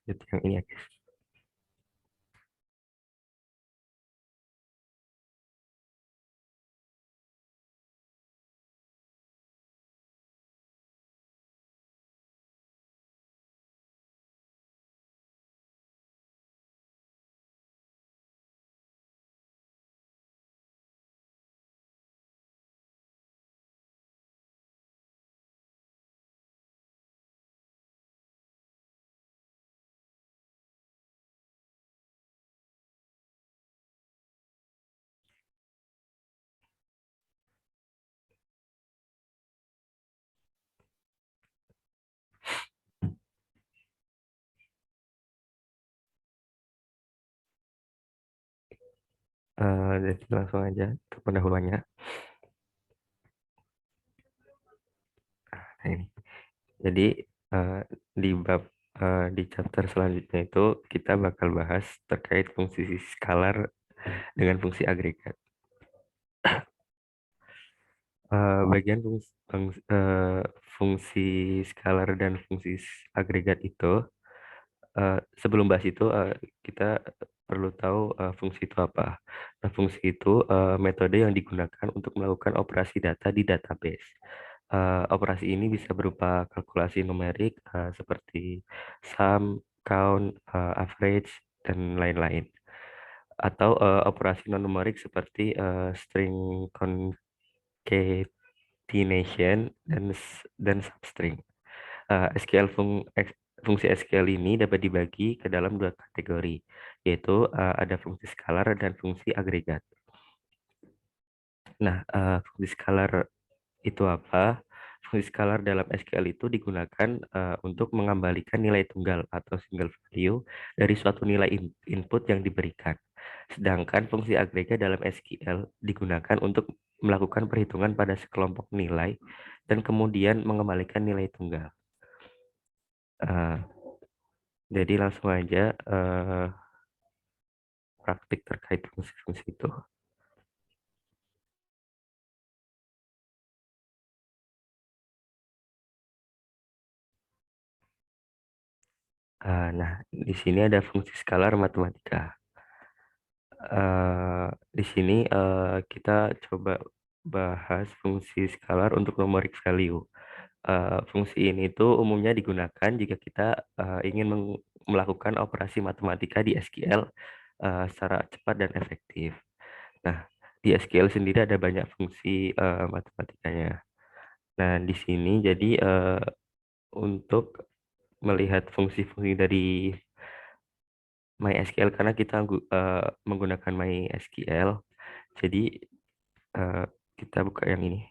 Itu yang ini ya guys. Jadi langsung aja ke pendahuluannya. Nah, ini. Jadi eh, di bab di chapter selanjutnya itu kita bakal bahas terkait fungsi skalar dengan fungsi agregat. Bagian fungsi skalar dan fungsi agregat itu, sebelum bahas itu kita perlu tahu fungsi itu apa. Nah, fungsi itu metode yang digunakan untuk melakukan operasi data di database. Operasi ini bisa berupa kalkulasi numerik seperti sum, count, average, dan lain-lain. Atau operasi non-numerik seperti string concatenation dan substring. SQL fungsi SQL ini dapat dibagi ke dalam dua kategori, yaitu ada fungsi skalar dan fungsi agregat. Nah, fungsi skalar itu apa? Fungsi skalar dalam SQL itu digunakan untuk mengembalikan nilai tunggal atau single value dari suatu nilai input yang diberikan. Sedangkan fungsi agregat dalam SQL digunakan untuk melakukan perhitungan pada sekelompok nilai dan kemudian mengembalikan nilai tunggal. Eh, jadi langsung aja praktik terkait fungsi-fungsi itu. Nah, di sini ada fungsi skalar matematika. Eh, di sini kita coba bahas fungsi skalar untuk numeric value. Fungsi ini tuh umumnya digunakan jika kita ingin melakukan operasi matematika di SQL secara cepat dan efektif. Nah, di SQL sendiri ada banyak fungsi matematikanya. Nah, di sini jadi untuk melihat fungsi-fungsi dari MySQL karena kita menggunakan MySQL. Jadi eh, kita buka yang ini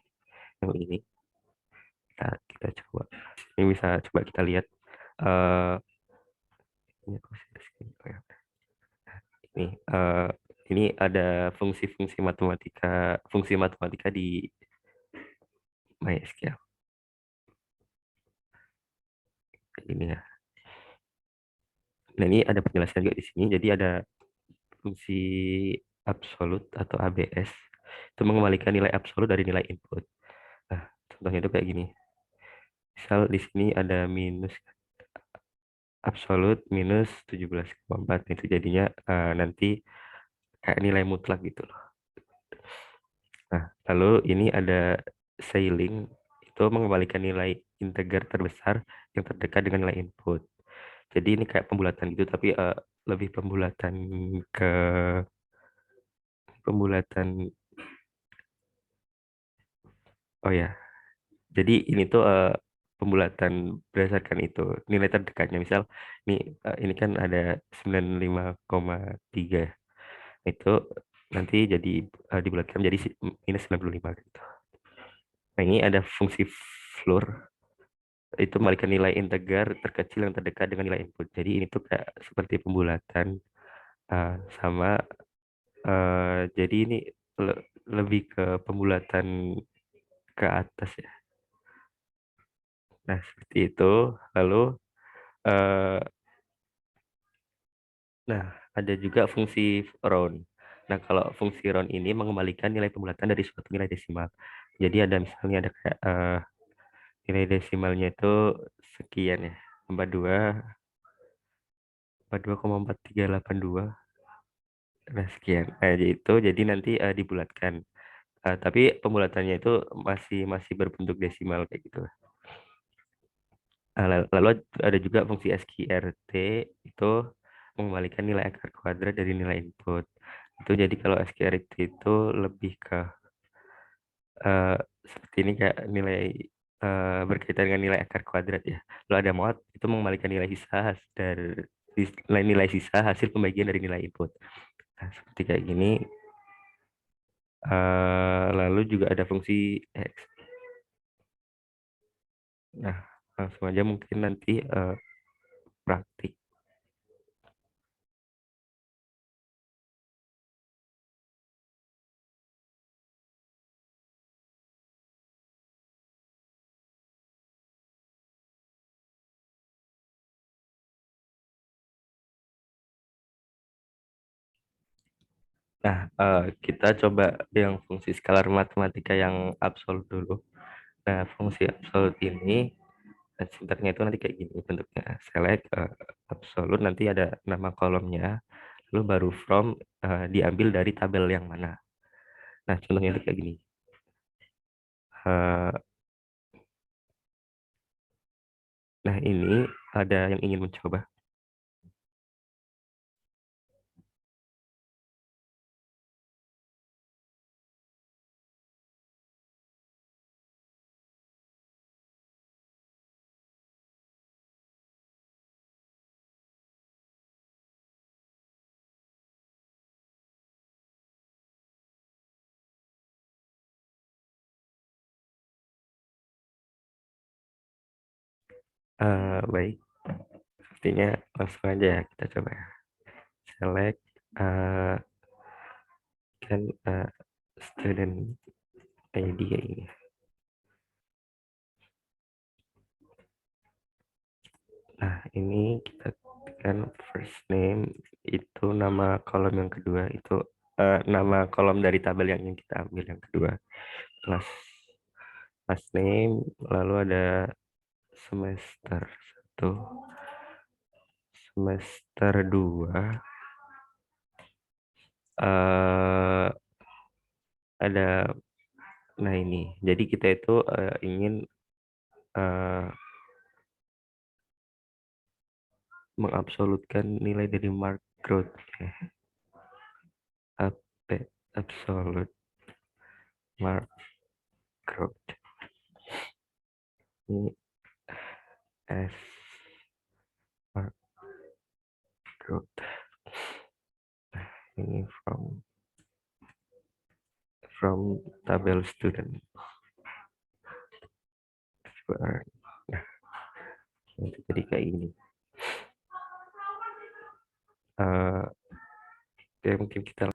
kita coba. Ini bisa coba kita lihat. eh ini aku share screen. Oh ya. Ini ini ada fungsi matematika di MySQL. Ini ya. Nah, ini ada penjelasan juga di sini. Jadi ada fungsi absolut atau ABS itu mengembalikan nilai absolut dari nilai input. Nah, contohnya itu kayak gini. Misal di sini ada minus absolut minus 17,4. Itu jadinya nanti kayak nilai mutlak gitu loh. Nah, lalu ini ada ceiling itu mengembalikan nilai integer terbesar yang terdekat dengan nilai input. Jadi ini kayak pembulatan gitu, tapi lebih pembulatan ke pembulatan. Oh ya, jadi ini tuh pembulatan berdasarkan itu nilai terdekatnya. Misal ini kan ada 95,3 itu nanti jadi dibulatkan menjadi minus 95 gitu. Nah, ini ada fungsi floor itu memberikan nilai integer terkecil yang terdekat dengan nilai input. Jadi ini tuh kayak seperti pembulatan sama jadi ini lebih ke pembulatan ke atas ya. Nah, seperti itu. Lalu eh, nah, ada juga fungsi round. Nah, kalau fungsi round ini mengembalikan nilai pembulatan dari suatu nilai desimal. Jadi ada misalnya ada kayak nilai desimalnya itu sekian ya, tambah 2 2,4382. Nah, sekian. Nah, itu jadi nanti dibulatkan. Tapi pembulatannya itu masih berbentuk desimal kayak gitu. Lalu ada juga fungsi sqrt itu mengembalikan nilai akar kuadrat dari nilai input. Itu jadi kalau sqrt itu lebih ke seperti ini, kayak nilai berkaitan dengan nilai akar kuadrat ya. Lalu ada mod itu mengembalikan nilai sisa dari nilai sisa hasil pembagian dari nilai input. Nah, seperti kayak gini. Lalu juga ada fungsi X. Nah, langsung aja mungkin nanti praktik. Nah, kita coba yang fungsi skalar matematika yang absolut dulu. Nah, fungsi absolut ini sintaknya itu nanti kayak gini bentuknya. Select absolut, nanti ada nama kolomnya, lalu baru from diambil dari tabel yang mana. Nah, contohnya itu kayak gini. Nah, ini ada yang ingin mencoba. Baik, artinya langsung aja ya kita coba. Select kan student ID kayak gini. Nah, ini kita tekan first name, itu nama kolom yang kedua, itu nama kolom dari tabel yang ingin kita ambil yang kedua. Last name, lalu ada semester 1, semester 2, ada, nah ini, jadi kita itu ingin mengabsolutkan nilai dari mark growth ya. Absolute mark growth ini as mark growth. Ini from tabel student. Nah, jadi kayak gini. Ya mungkin kita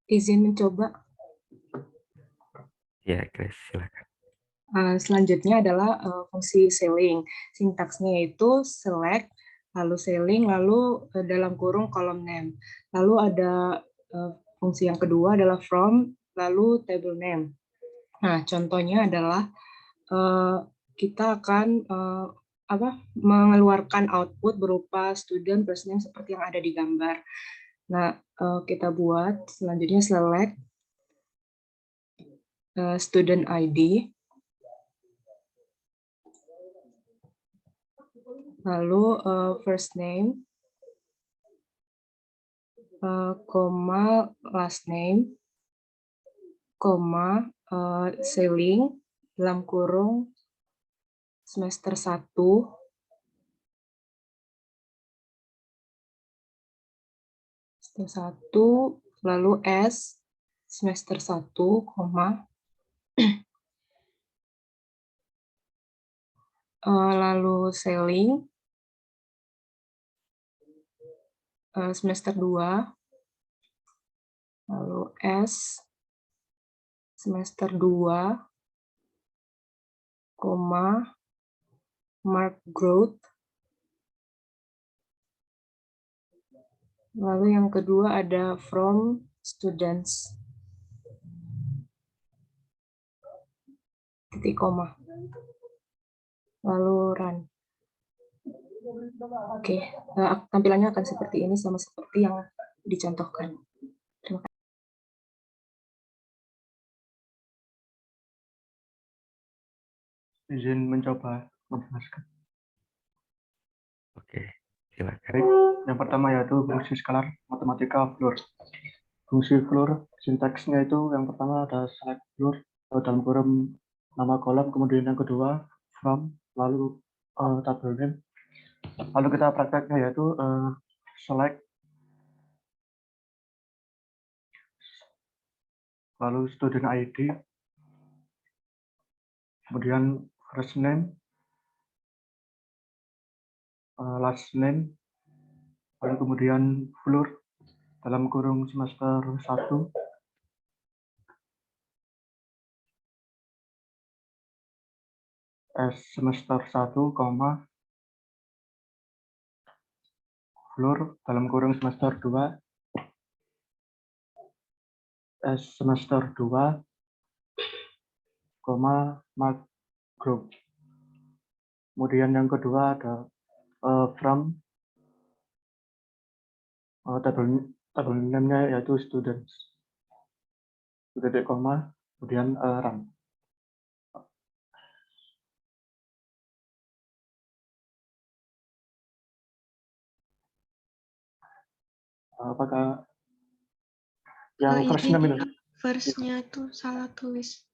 izin mencoba. Ya, Grace, silakan. Selanjutnya adalah fungsi ceiling. Sintaksnya itu select, lalu ceiling, lalu dalam kurung kolom name. Lalu ada fungsi yang kedua adalah from, lalu table name. Nah, contohnya adalah kita akan mengeluarkan output berupa student first name seperti yang ada di gambar. Nah, kita buat selanjutnya select student ID, lalu first name, koma last name, koma ceiling dalam kurung semester 1, lalu S semester 1, koma lalu ceiling semester 2, lalu S semester 2, koma mark growth Lalu yang kedua ada from students, titik koma, lalu run. Oke, tampilannya akan seperti ini sama seperti yang dicontohkan. Terima kasih. Izin mencoba menjelaskan. Oke, silakan. Baik, yang pertama yaitu fungsi skalar matematika floor. Fungsi floor sintaksnya itu yang pertama ada select floor dalam kurung nama kolom, kemudian yang kedua from, lalu table name. Lalu kita prakteknya yaitu select, lalu student ID, kemudian first name, last name, lalu kemudian floor dalam kurung semester 1, semester 1, floor dalam kurung semester 2, semester 2, mark group. Kemudian yang kedua ada from, table name-nya yaitu students, titik koma, kemudian run. Apakah yang first name itu? First-nya itu salah tulis.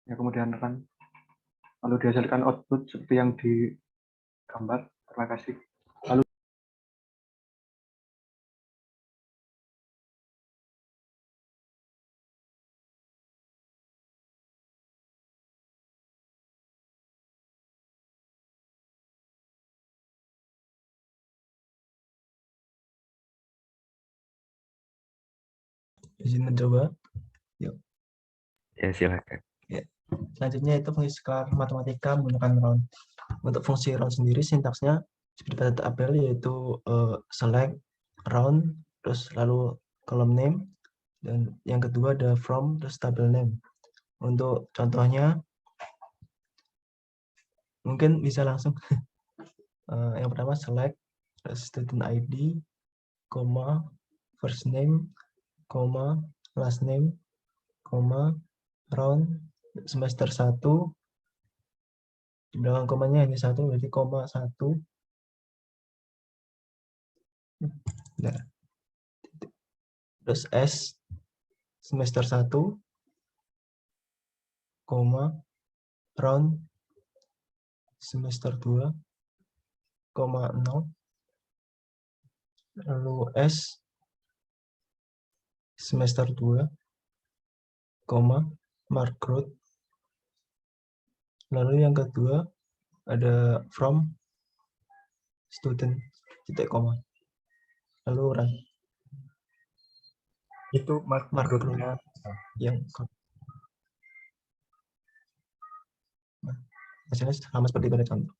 Ya, kemudian run. Lalu dihasilkan output seperti yang di gambar. Terima kasih. Lalu izin mencoba. Ya, silakan. Selanjutnya itu fungsi skalar matematika menggunakan round. Untuk fungsi round sendiri sintaksnya seperti pada tabel, yaitu select, round, terus lalu column name, dan yang kedua ada from, terus table name. Untuk contohnya mungkin bisa langsung. Yang pertama select student ID, first name, last name, round semester 1, di belakang komanya hanya 1, berarti koma 1. Nah, terus S semester 1, round semester 2, 0, lalu S semester 2, mark growth. Lalu yang kedua ada from student, titik koma, lalu run. itu mark growth-nya yang hasilnya sama seperti pada contoh.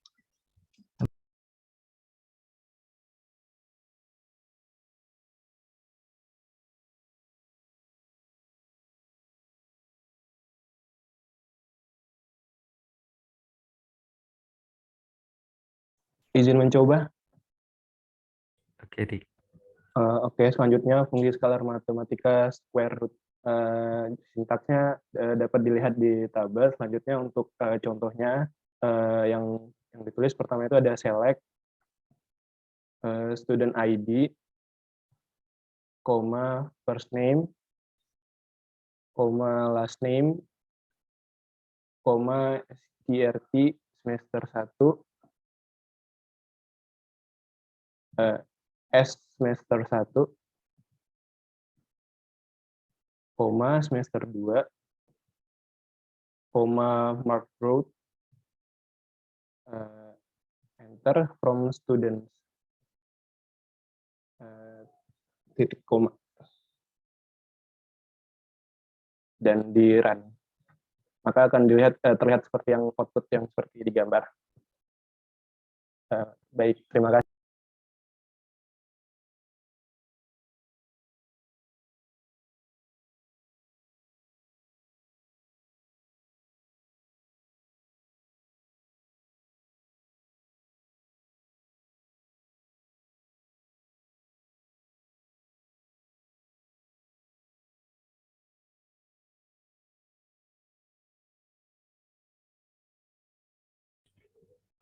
Izin mencoba. Oke, Dik. Oke, selanjutnya fungsi skalar matematika square root. Sintaksnya dapat dilihat di tabel. Selanjutnya untuk contohnya yang ditulis pertama itu ada select student ID, first name, last name, STRT semester 1, S semester 1, semester 2, mark growth, enter from students, titik koma, dan di run. Maka akan terlihat seperti yang output yang seperti digambar. Baik, terima kasih.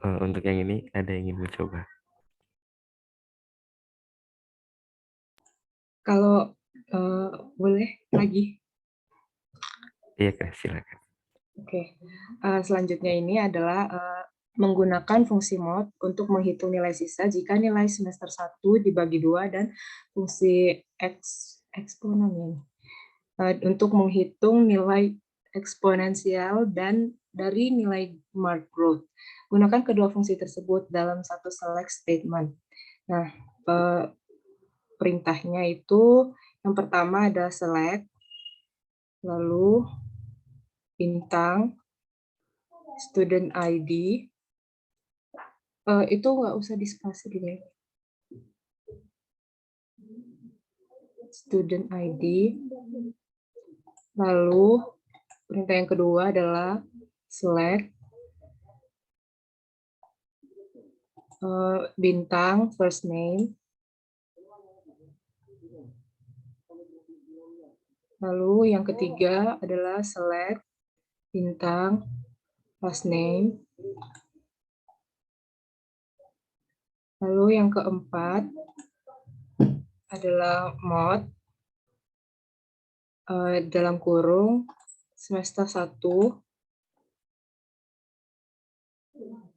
Untuk yang ini ada yang ingin mencoba? Kalau boleh lagi. Iya, Kak, silakan. Oke, selanjutnya ini adalah menggunakan fungsi mod untuk menghitung nilai sisa jika nilai semester 1 dibagi 2 dan fungsi eksponen ini. Untuk menghitung nilai eksponensial dan dari nilai mark growth. Gunakan kedua fungsi tersebut dalam satu select statement. Nah, perintahnya itu yang pertama ada select, lalu bintang, student ID, itu nggak usah dispasi gini. Student ID, lalu perintah yang kedua adalah select bintang first name, lalu yang ketiga adalah select bintang last name, lalu yang keempat adalah mod dalam kurung semester 1.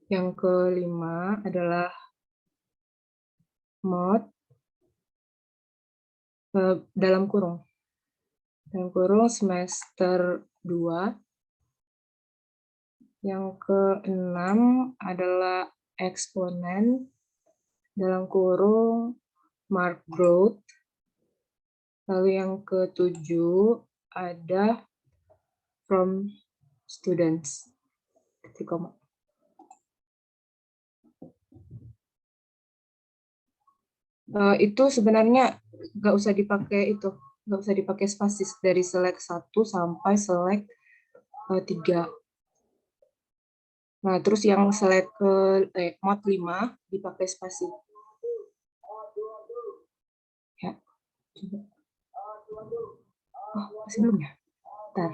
Yang kelima adalah mod dalam kurung semester 2. Yang keenam adalah eksponen dalam kurung mark growth. Lalu yang ketujuh ada from students. Itu sebenarnya nggak usah dipakai spasi dari select 1 sampai select 3. Nah, terus yang select mod 5 dipakai spasi. Ya, coba. Oh, masih belum ya? Bentar.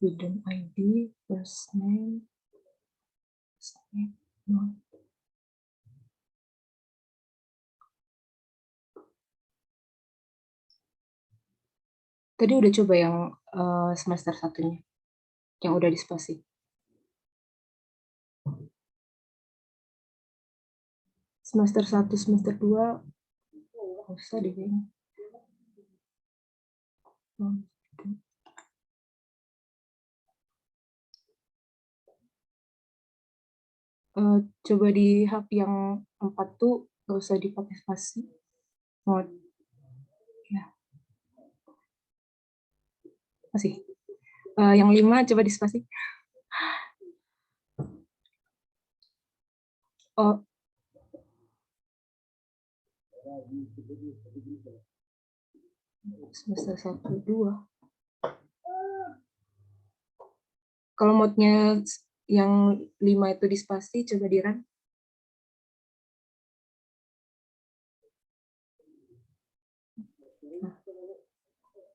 Student ID, first name, no. Tadi udah coba yang semester 1-nya, yang udah dispasi. Semester 1, semester 2, nggak usah deh kayaknya. Coba di hub yang 4 tuh nggak usah dipakai spasi. Mod. Ya. Masih. Yang 5 coba di spasi. Oh. Semester 1, 2. Kalau modnya yang 5 itu di spasi, coba di run.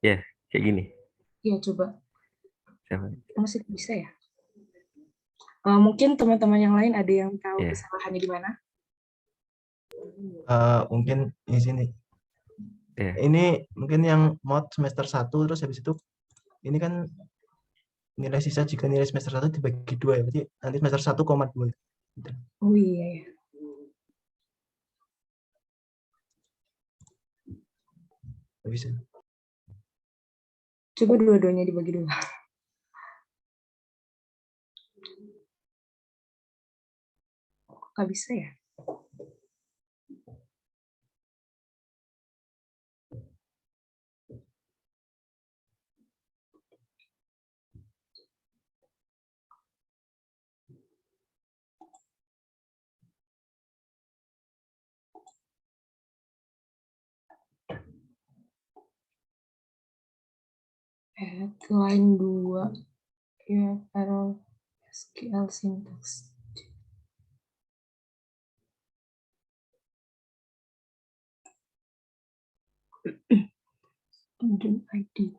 Ya, kayak gini. Iya, coba. Sama. Masih bisa ya? Mungkin teman-teman yang lain ada yang tahu Ya. kesalahannya di mana? Mungkin di sini. Ya. Ini mungkin yang mod semester 1, terus habis itu ini kan nilai sisa jika nilai semester 1 dibagi 2 ya, berarti nanti semester 1,2. Oh iya ya. Nggak bisa. Coba dua-duanya dibagi 2. Nggak bisa ya? Line 2. Ya, taruh SQL syntax. Student ID.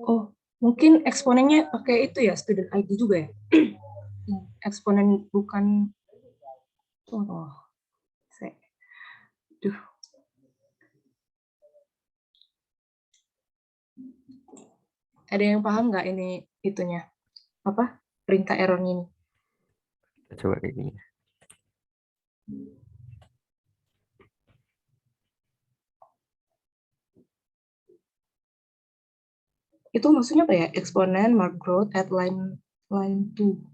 Oh, mungkin eksponennya pakai itu ya, student ID juga ya? Eksponen bukan. Oh, duh. Ada yang paham nggak ini itunya? Apa? Perintah errornya ini? Kita coba kayak gini. Itu maksudnya apa ya? Eksponen mark growth at line 2.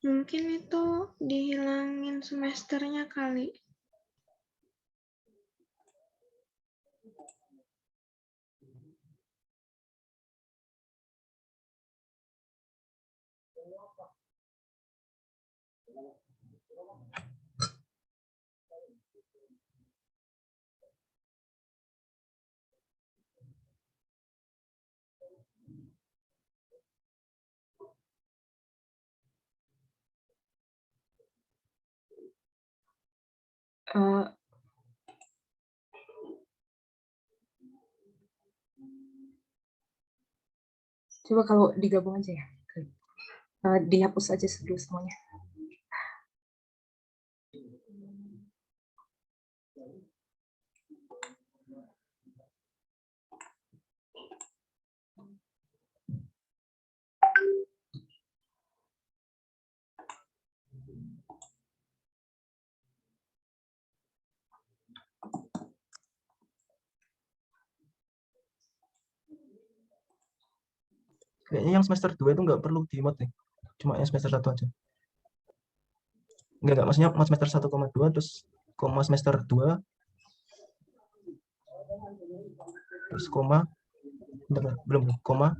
Mungkin itu dihilangin semesternya kali. Coba kalau digabung aja ya. Dihapus aja dulu semuanya. Kayaknya yang semester 2 itu nggak perlu di mod nih. Cuma yang semester 1 aja. Enggak, maksudnya mod semester 1,2 terus koma semester 2 terus koma bentar, belum koma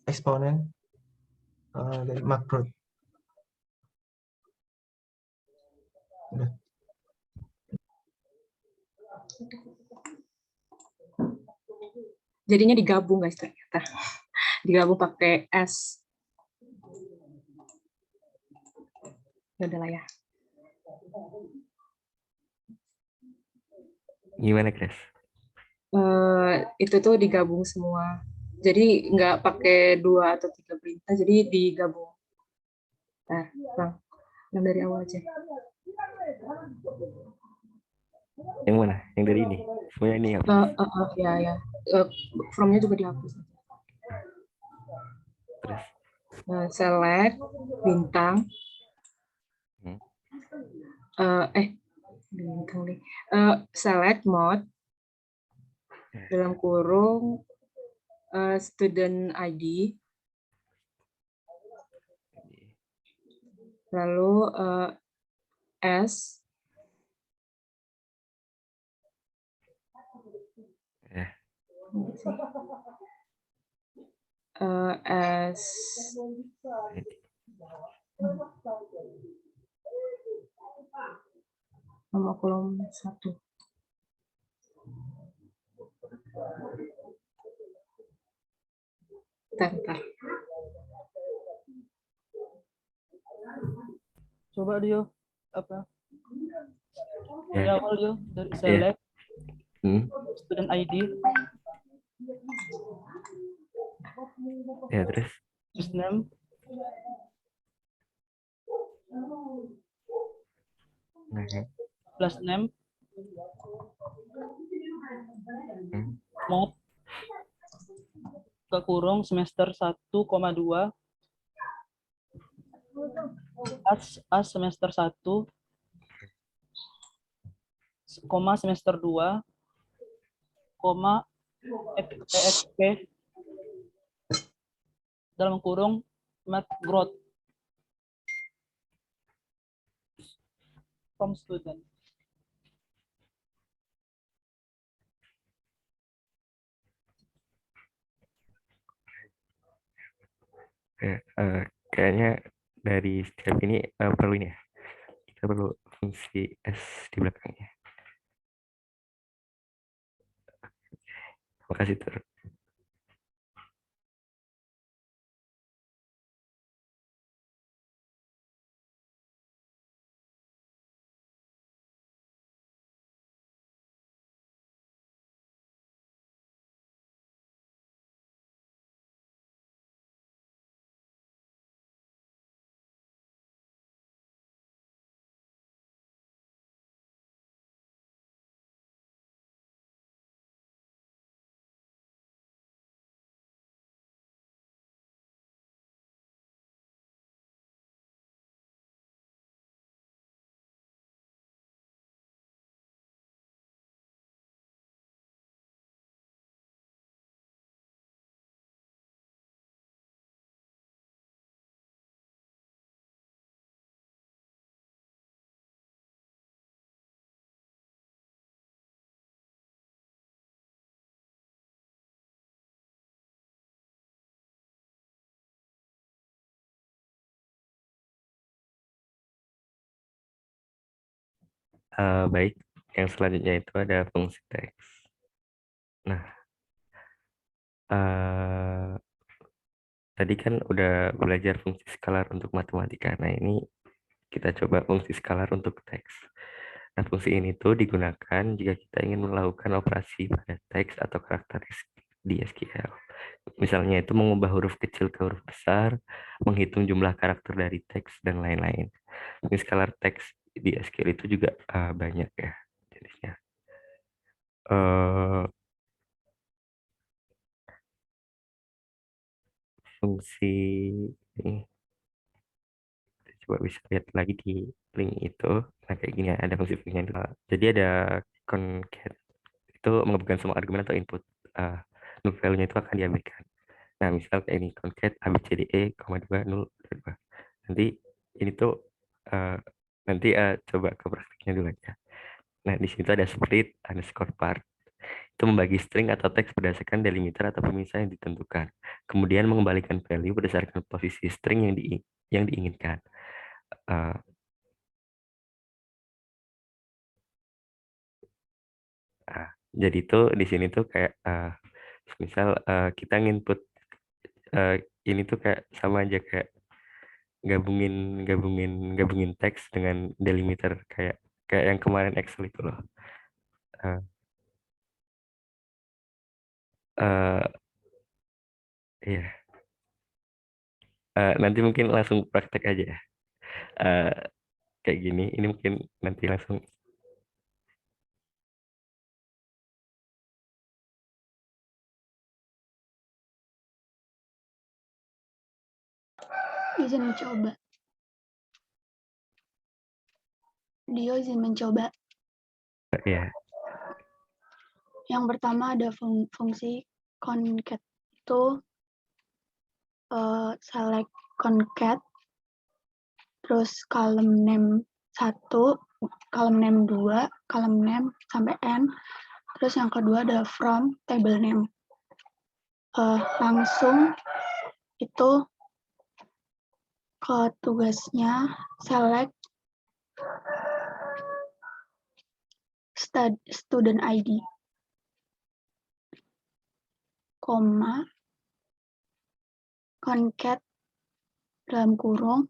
eksponen dari makro. Udah. Jadinya digabung guys ternyata. Digabung pakai S. Ya udah lah ya. Gimana, Chris? Itu tuh digabung semua. Jadi nggak pakai 2 atau 3 perintah, jadi digabung. Nah, Bang, dari awal aja. Yang mana? Yang dari ini? Semuanya ini ya? Ya. From-nya juga dihapus. Terus? Select, bintang. Bintang nih. Select mode, dalam kurung, student ID, lalu S, S, nama kolom 1. Bentar. Coba Dio, apa? Dari Ya. awal Dio, dari Iya. select Hmm. student ID, Ya, terus. username, Nah, ya. class name, Hmm. mod, ke kurung semester 1,2, as semester 1, koma semester 2, koma exp dalam kurung math growth from student. Ya, kayaknya dari setiap ini perlu ini ya. Kita perlu fungsi S di belakangnya. Terima kasih, Tur. Baik, yang selanjutnya itu ada fungsi teks. Nah, tadi kan udah belajar fungsi skalar untuk matematika. Nah, ini kita coba fungsi skalar untuk teks. Nah, fungsi ini tuh digunakan jika kita ingin melakukan operasi pada teks atau karakteristik di SQL. Misalnya itu mengubah huruf kecil ke huruf besar, menghitung jumlah karakter dari teks, dan lain-lain. Fungsi skalar teks di SQL itu juga banyak ya jenisnya. Fungsi ini coba bisa lihat lagi di link itu. Nah, kayak gini ya, ada fungsi-fungsinya itu. Jadi ada concat itu menggabungkan semua argumen atau input. Null value-nya itu akan diambilkan. Nah, misal kayak ini concat abcde, 2, 0, 2. Nanti ini tuh nanti coba ke praktiknya dulu aja. Nah, di situ ada split underscore part. Itu membagi string atau teks berdasarkan delimiter atau pemisah yang ditentukan. Kemudian mengembalikan value berdasarkan posisi string yang diinginkan. Jadi itu di sini tuh kayak misal kita nginput ini tuh kayak sama aja kayak gabungin gabungin teks dengan delimiter kayak yang kemarin Excel itu loh. Uh, uh, iya. Nanti mungkin langsung praktek aja ya. Uh, kayak gini, ini mungkin nanti langsung. Izin mencoba. Dio izin mencoba. Iya. Yang pertama ada fungsi concat itu select concat, terus column name 1, column name 2, column name sampai n, terus yang kedua ada from table name. Langsung itu ke tugasnya select student ID, koma, concat dalam kurung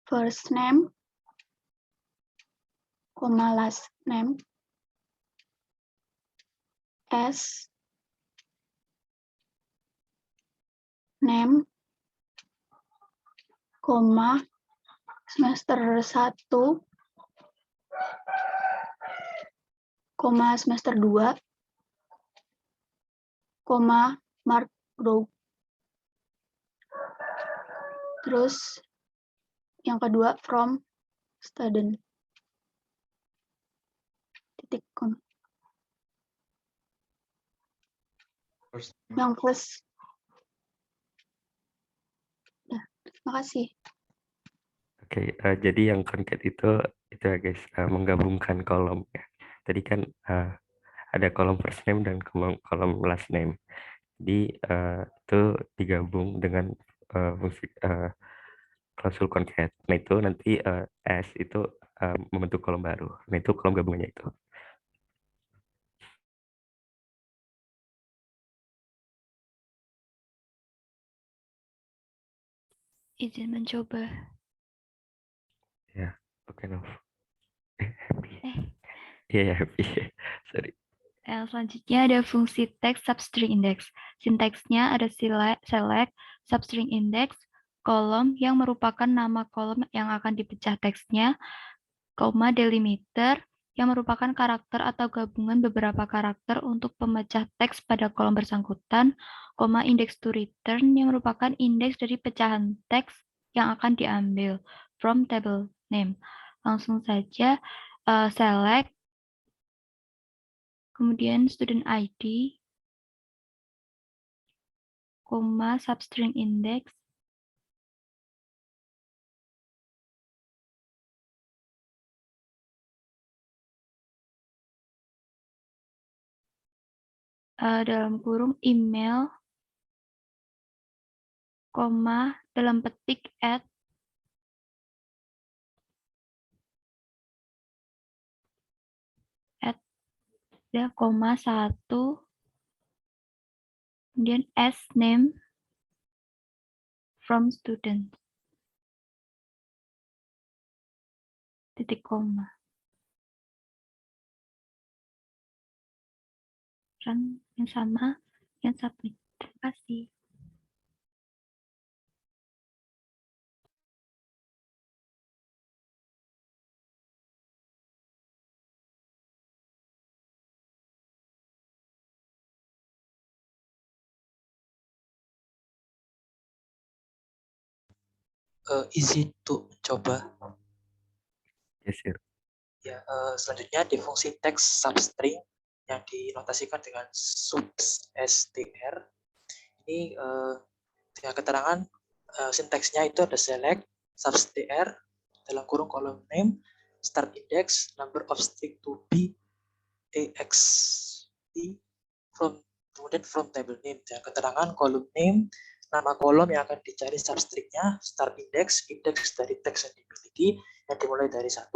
first name, last name, S name, semester 1, semester 2, mark group. Terus yang kedua from student. Titik com. Yang first. Ya, terima kasih. Oke, jadi yang concat itu ya guys, menggabungkan kolom ya. Tadi kan ada kolom first name dan kolom last name. Jadi itu digabung dengan fungsi klausul concat. Nah itu nanti S itu membentuk kolom baru. Nah itu kolom gabungannya itu. Izin mencoba. Ya, oke Nov. Happy. Iya, happy. Sorry. Selanjutnya ada fungsi text substring index. Sintaksnya ada select substring index, kolom yang merupakan nama kolom yang akan dipecah teksnya, koma delimiter yang merupakan karakter atau gabungan beberapa karakter untuk pemecah teks pada kolom bersangkutan, koma index to return yang merupakan indeks dari pecahan teks yang akan diambil from table name. Langsung saja select, kemudian student ID, koma substring index, dalam kurung email, koma dalam petik at, ya, koma 1, kemudian S name from student, titik koma. Run yang sama, yang submit. Terima kasih. Izin untuk mencoba. Yes, sir. Ya, selanjutnya di fungsi text substring yang dinotasikan dengan substr. Ini dengan keterangan sintaksnya itu ada select substr dalam kurung kolom name, start index, number of string to be ext from, kemudian from table name. Dengan keterangan kolom name, nama kolom yang akan dicari substringnya, start index, indeks dari teks yang dimiliki, yang dimulai dari 1,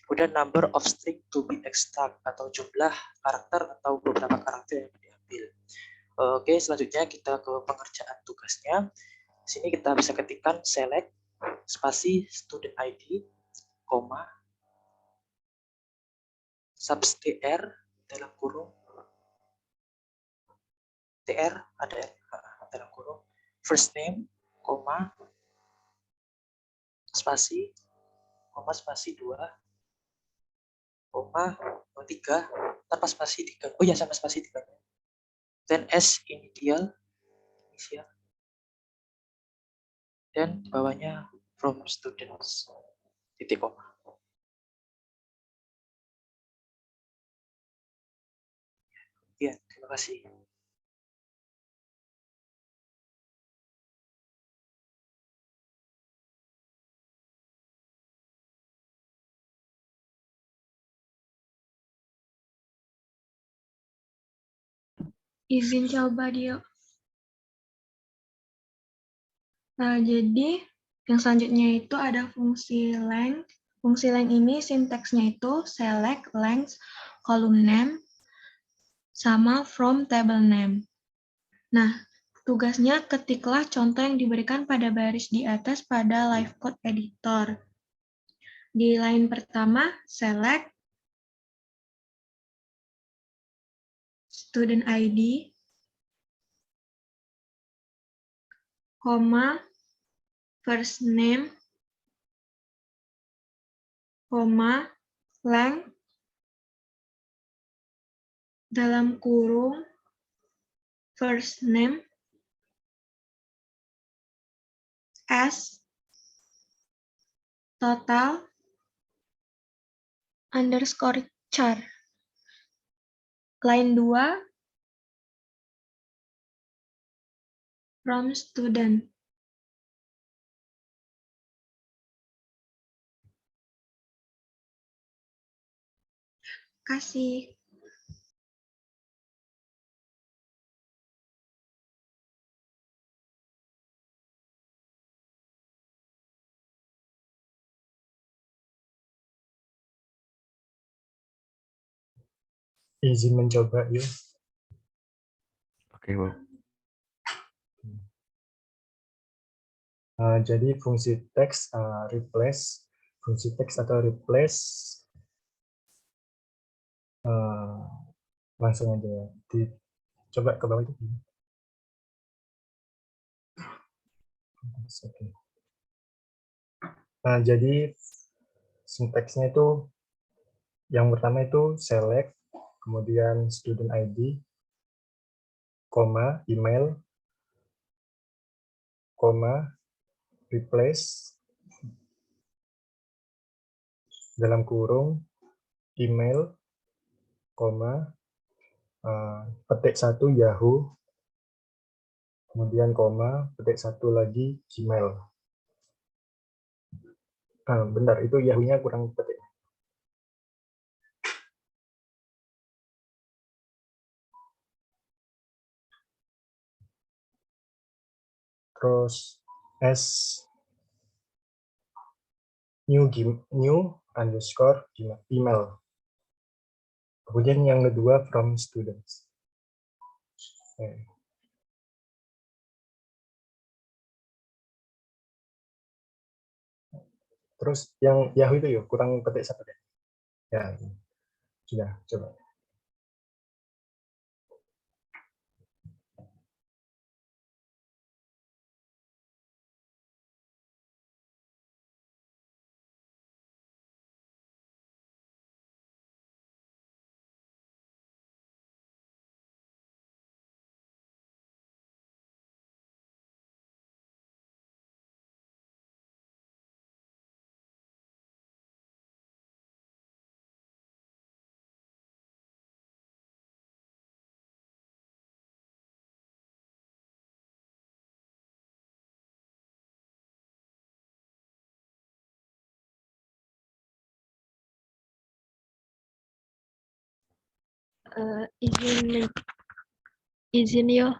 kemudian number of string to be extract atau jumlah karakter atau beberapa karakter yang diambil. Oke, selanjutnya kita ke pengerjaan tugasnya. Di sini kita bisa ketikkan select spasi student ID, koma substr dalam kurung tr ada dalam kurung first name, koma spasi 2, koma 3, tanpa spasi 3. Oh ya, sama spasi 3. Dan S initial, dan di bawahnya from students, titik koma. Ya, terima kasih. Izin coba dia. Jadi yang selanjutnya itu ada fungsi length. Fungsi length ini sintaksnya itu select length column name sama from table name. Nah, Tugasnya ketiklah contoh yang diberikan pada baris di atas pada live code editor. Di line pertama, select student ID, koma, first name, koma, length, dalam kurung, first name, S, total, underscore char. Line 2, from student. Kasih. Izin mencoba yuk. Oke, Bob. Jadi fungsi teks replace, fungsi teks atau replace langsung aja dicoba ke bawah itu. Oke. Nah, jadi sinteksnya itu yang pertama itu select, kemudian student ID, koma, email, koma, replace, dalam kurung, email, koma, petik 1 Yahoo, kemudian koma, petik 1 lagi Gmail. Bentar, itu Yahoo-nya kurang petik. Terus S new underscore email. Kemudian yang kedua from students. Oke. Terus yang Yahoo itu yuk kurang petik satu deh. Ya, sudah coba. Izin yo.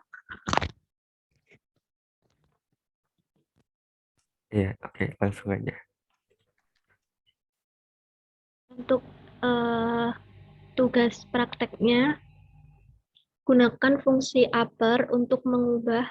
Iya, oke, langsung aja. Untuk tugas prakteknya, gunakan fungsi upper untuk mengubah,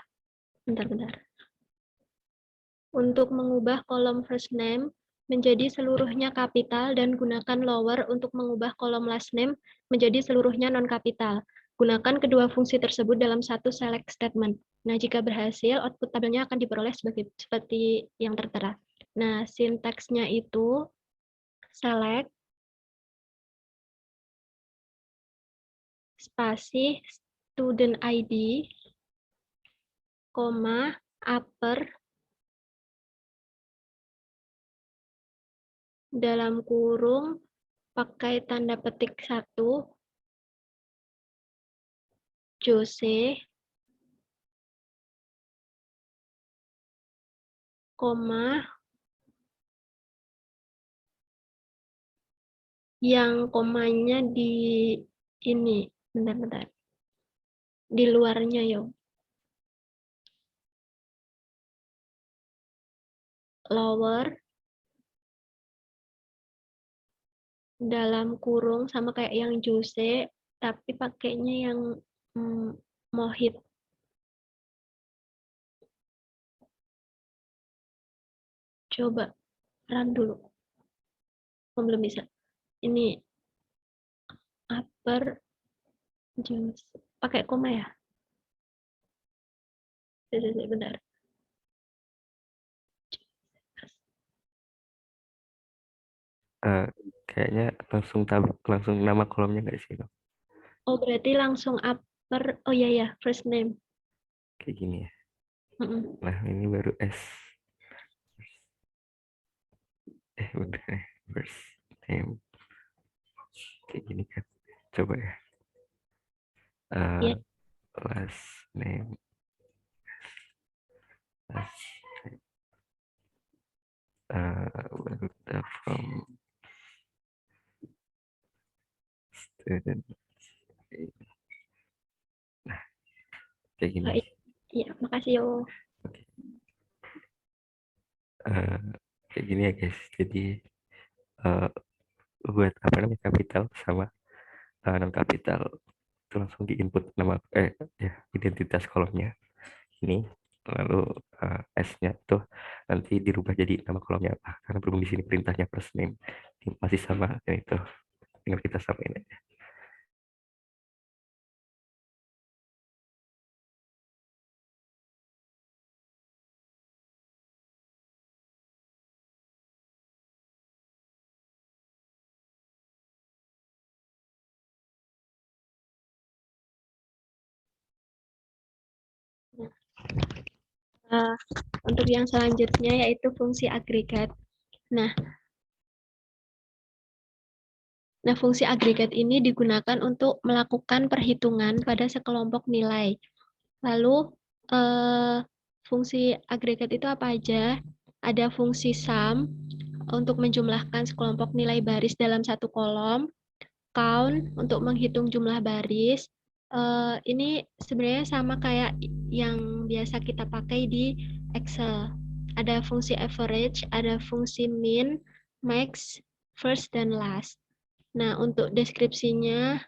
untuk mengubah kolom first name menjadi seluruhnya kapital dan gunakan lower untuk mengubah kolom last name menjadi seluruhnya non-kapital. Gunakan kedua fungsi tersebut dalam satu select statement. Nah, jika berhasil, output tabelnya akan diperoleh seperti yang tertera. Nah, sintaksnya itu select, spasi, student ID, koma, upper, dalam kurung, pakai tanda petik 1, Jose, koma, yang komanya di ini, bentar, di luarnya yo. Lower, dalam kurung sama kayak yang Jose, tapi pakainya yang Mohit. Coba run dulu. Oh, belum bisa. Ini upper James. Pakai koma ya? Bentar. Eh, kayaknya langsung nama kolomnya nggak sih? Dok? Oh, berarti langsung upper. Oh iya ya, first name. Kayak gini ya. Mm-mm. Nah, ini baru S. Udah first name. Kayak gini kan. Coba ya. Iya. Last name. Last name. Baru kita from student. Nah, kayak gini. Iya, makasih yo. Kayak gini ya guys. Jadi buat apa namanya kapital sama non kapital itu langsung di input nama ya identitas kolomnya ini, lalu S-nya itu nanti dirubah jadi nama kolomnya apa, karena berhubung di sini perintahnya first name masih sama, dan itu tinggal kita samain aja. Untuk yang selanjutnya yaitu fungsi agregat. Nah, fungsi agregat ini digunakan untuk melakukan perhitungan pada sekelompok nilai. Lalu, fungsi agregat itu apa aja? Ada fungsi sum untuk menjumlahkan sekelompok nilai baris dalam satu kolom, count untuk menghitung jumlah baris. Ini sebenarnya sama kayak yang biasa kita pakai di Excel. Ada fungsi average, ada fungsi min, max, first, dan last. Nah, untuk deskripsinya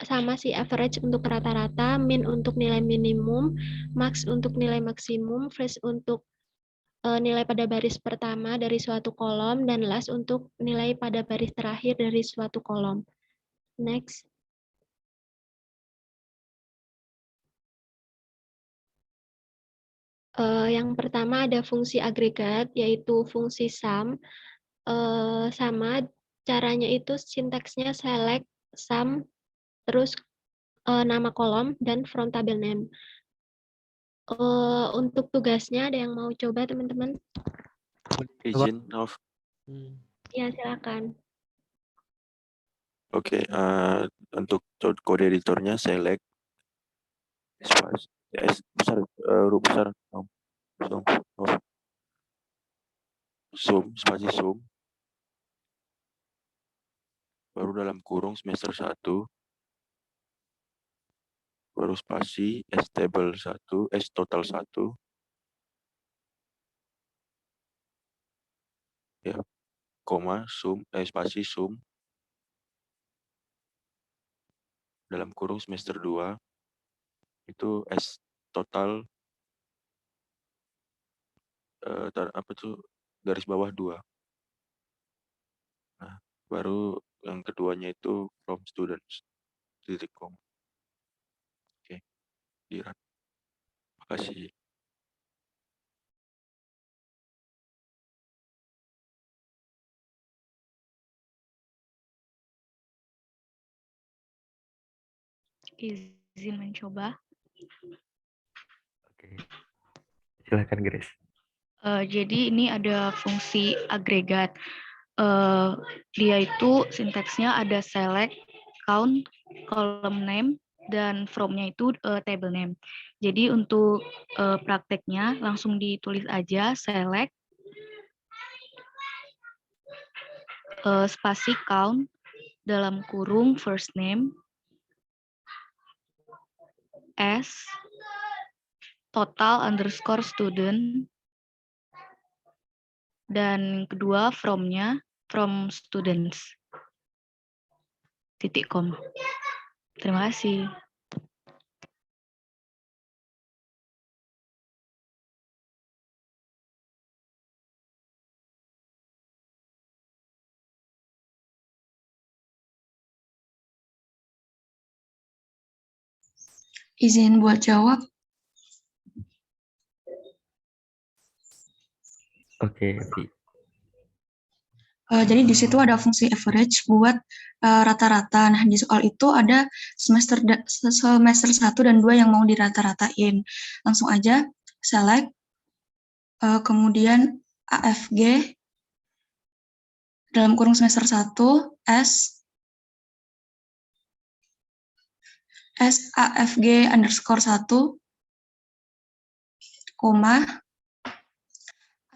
sama sih, average untuk rata-rata, min untuk nilai minimum, max untuk nilai maksimum, first untuk nilai pada baris pertama dari suatu kolom, dan last untuk nilai pada baris terakhir dari suatu kolom. Next. Yang pertama ada fungsi agregat, yaitu fungsi sum. Sama caranya itu sintaksnya select, sum, terus nama kolom, dan from table name. Untuk tugasnya ada yang mau coba teman-teman? Izin, Nov. Ya, silakan. Oke, untuk kode editornya select spasi besar, huruf besar, zoom, spasi zoom, baru dalam kurung semester 1, baru spasi S table 1, S total 1, ya, koma, zoom, spasi zoom, dalam kurung semester 2, itu S total, apa tuh, garis bawah 2. Nah, baru yang keduanya itu from students, titik koma. Oke, dirun. Makasih. Izin mencoba. Oke, silakan Grace. Jadi ini ada fungsi agregat. Dia itu sintaksnya ada select, count, column name, dan from-nya itu table name. Jadi untuk prakteknya langsung ditulis aja select, spasi count, dalam kurung first name, S, total underscore student, dan kedua from-nya from students, titik com. Terima kasih. Izin buat jawab. Oke, Vi. Jadi di situ ada fungsi average buat rata-rata. Nah, di soal itu ada semester 1 dan 2 yang mau dirata-ratain. Langsung aja select, kemudian AFG dalam kurung semester 1 S AFG underscore 1, koma,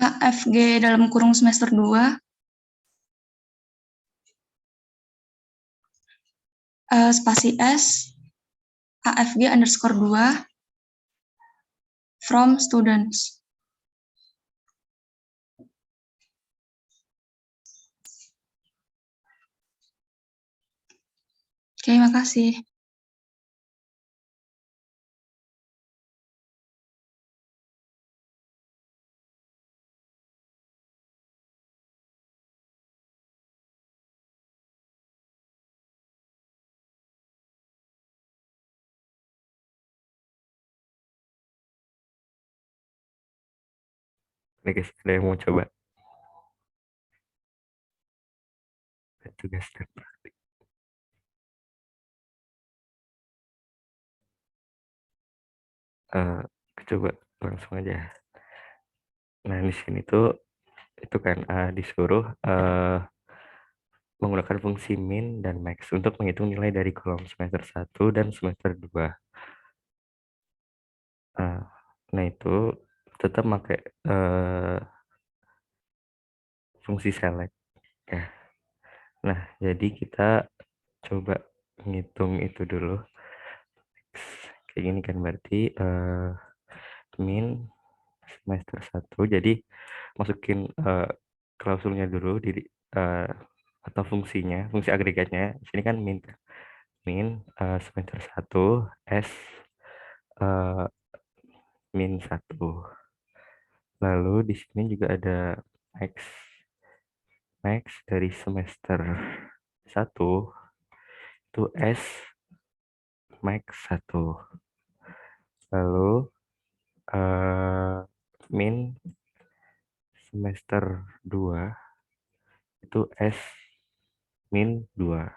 AFG dalam kurung semester 2, spasi S, AFG underscore 2, from students. Oke, makasih. Nih guys, ada yang mau coba tugas dan praktik. Coba langsung aja. Nah, di sini tuh itu kan disuruh menggunakan fungsi min dan max untuk menghitung nilai dari kolom semester 1 dan semester 2. Nah, itu tetap pakai fungsi select ya. Nah, jadi kita coba ngitung itu dulu. Kayak gini kan berarti min semester 1. Jadi masukin klausulnya dulu di atau fungsinya, fungsi agregatnya. Sini kan min semester 1 S min 1. Lalu di sini juga ada max dari semester 1 itu S max 1. Lalu min semester 2 itu S min 2.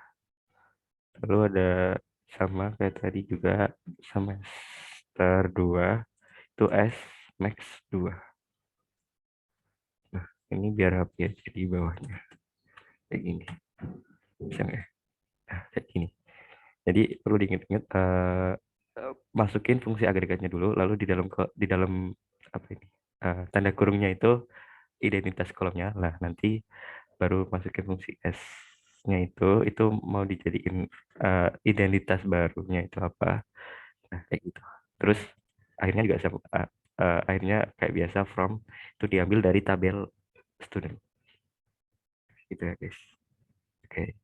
Lalu ada sama kayak tadi juga semester 2 itu S max 2. Nah, ini biar rapi ya, jadi bawahnya kayak gini. Misalnya. Nah, kayak gini. Jadi perlu diingat-ingat masukin fungsi agregatnya dulu, lalu di dalam apa ini? Tanda kurungnya itu identitas kolomnya. Nah, nanti baru masukin fungsi S-nya itu mau dijadiin identitas barunya itu apa. Nah, kayak gitu. Terus akhirnya juga akhirnya kayak biasa from itu diambil dari tabel student. Gitu ya, guys. Oke.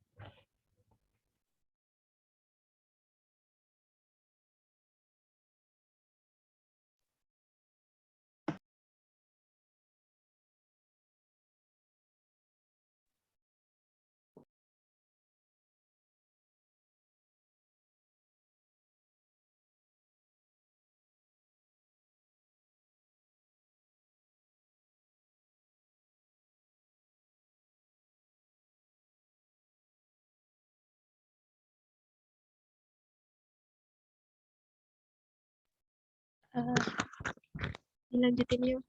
Dilanjutin yuk.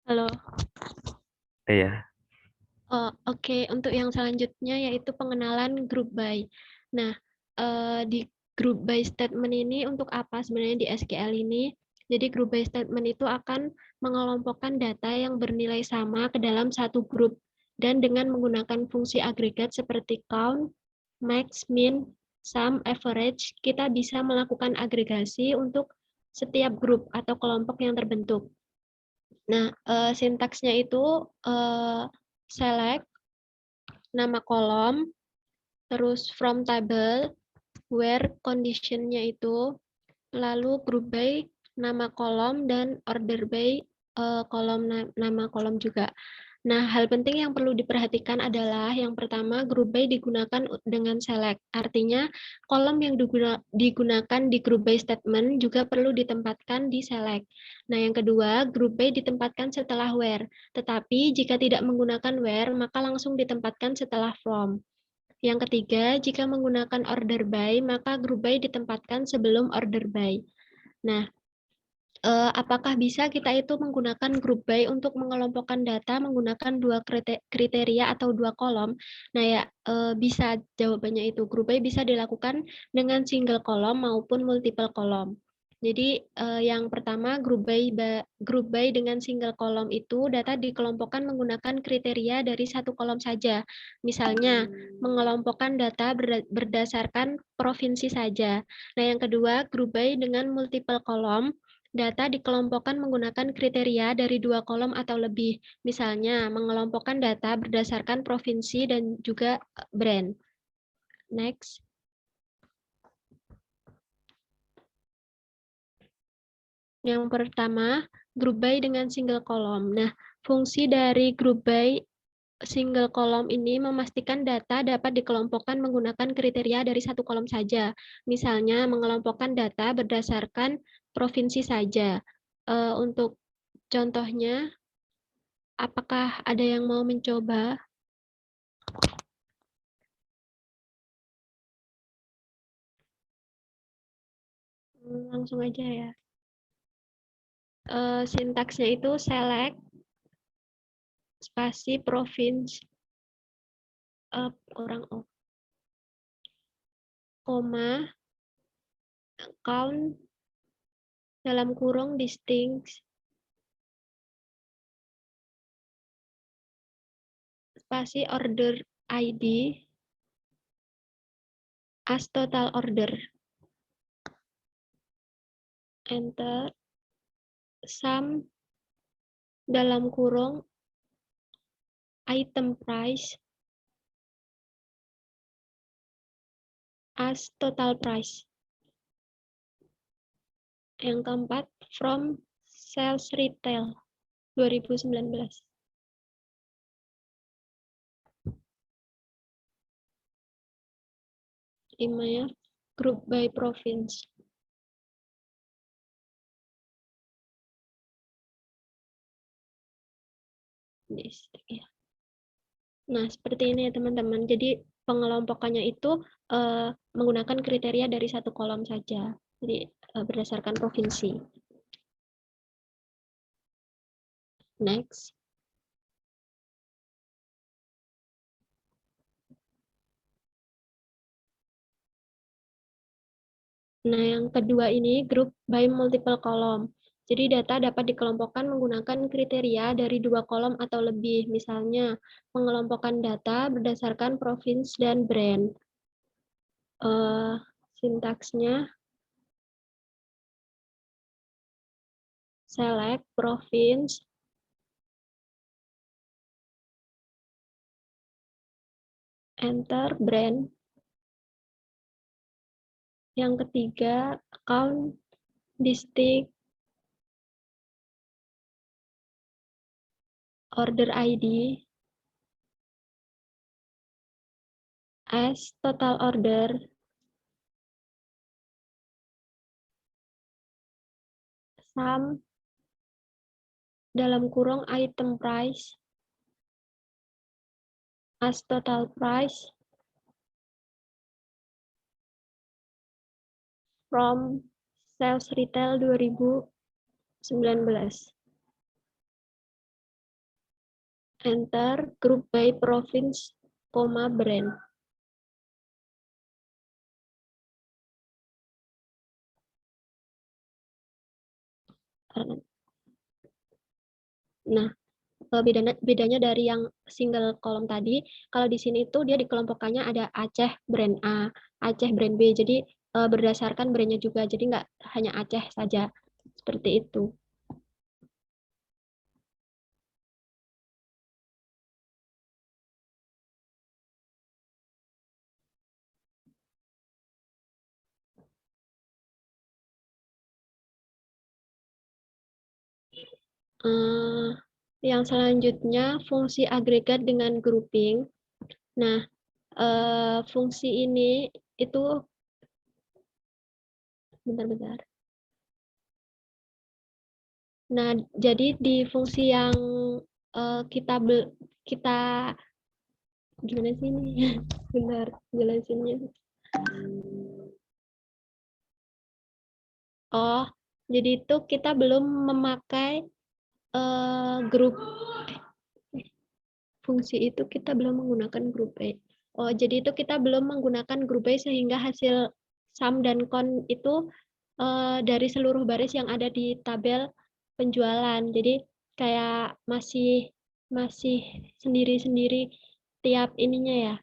Halo. Iya. Oke, untuk yang selanjutnya yaitu pengenalan group by. Nah, di group by statement ini untuk apa sebenarnya di SQL ini? Jadi group by statement itu akan mengelompokkan data yang bernilai sama ke dalam satu grup dan dengan menggunakan fungsi agregat seperti count, max, min, sum, average, kita bisa melakukan agregasi untuk setiap grup atau kelompok yang terbentuk. Nah, sintaksnya itu select, nama kolom, terus from table, where condition-nya itu, lalu group by, nama kolom, dan order by kolom nama kolom juga. Nah, hal penting yang perlu diperhatikan adalah yang pertama, group by digunakan dengan select. Artinya, kolom yang digunakan di group by statement juga perlu ditempatkan di select. Nah, yang kedua, group by ditempatkan setelah where. Tetapi, jika tidak menggunakan where, maka langsung ditempatkan setelah from. Yang ketiga, jika menggunakan order by, maka group by ditempatkan sebelum order by. Nah, apakah bisa kita itu menggunakan group by untuk mengelompokkan data menggunakan dua kriteria atau dua kolom? Nah ya, bisa jawabannya itu. Group by bisa dilakukan dengan single kolom maupun multiple kolom. Jadi yang pertama group by dengan single kolom itu data dikelompokkan menggunakan kriteria dari satu kolom saja. Misalnya mengelompokkan data berdasarkan provinsi saja. Nah yang kedua group by dengan multiple kolom. Data dikelompokkan menggunakan kriteria dari dua kolom atau lebih. Misalnya, mengelompokkan data berdasarkan provinsi dan juga brand. Next. Yang pertama, group by dengan single kolom. Nah, fungsi dari group by single kolom ini memastikan data dapat dikelompokkan menggunakan kriteria dari satu kolom saja. Misalnya, mengelompokkan data berdasarkan provinsi saja. Untuk contohnya, apakah ada yang mau mencoba? Langsung aja ya. Sintaksnya itu select, spasi province, koma, count, dalam kurung distinct, spasi order ID, as total order. Enter, sum, dalam kurung, item price, as total price. Yang keempat, from sales retail 2019. Email, group by province. Nah, seperti ini ya teman-teman. Jadi pengelompokannya itu menggunakan kriteria dari satu kolom saja. Jadi berdasarkan provinsi. Next. Nah, yang kedua ini group by multiple column. Jadi data dapat dikelompokkan menggunakan kriteria dari dua kolom atau lebih. Misalnya, mengelompokkan data berdasarkan provinsi dan brand. Sintaksnya select province, enter brand. Yang ketiga, account, district, order ID, as total order, sum, dalam kurung item price, as total price, from sales retail 2019. Enter group by province, brand. Nah, bedanya dari yang single kolom tadi, kalau di sini itu dia dikelompokkannya ada Aceh brand A, Aceh brand B, jadi berdasarkan brandnya juga, jadi nggak hanya Aceh saja, seperti itu. Yang selanjutnya fungsi agregat dengan grouping. Nah, fungsi ini itu bentar-bentar. Nah, jadi di fungsi yang kita gimana sih ini? Benar, jelasinnya. Oh, jadi itu kita belum memakai grup fungsi itu kita belum menggunakan grup A. Oh, jadi itu kita belum menggunakan grup A sehingga hasil sum dan con itu dari seluruh baris yang ada di tabel penjualan. Jadi kayak masih sendiri-sendiri tiap ininya ya.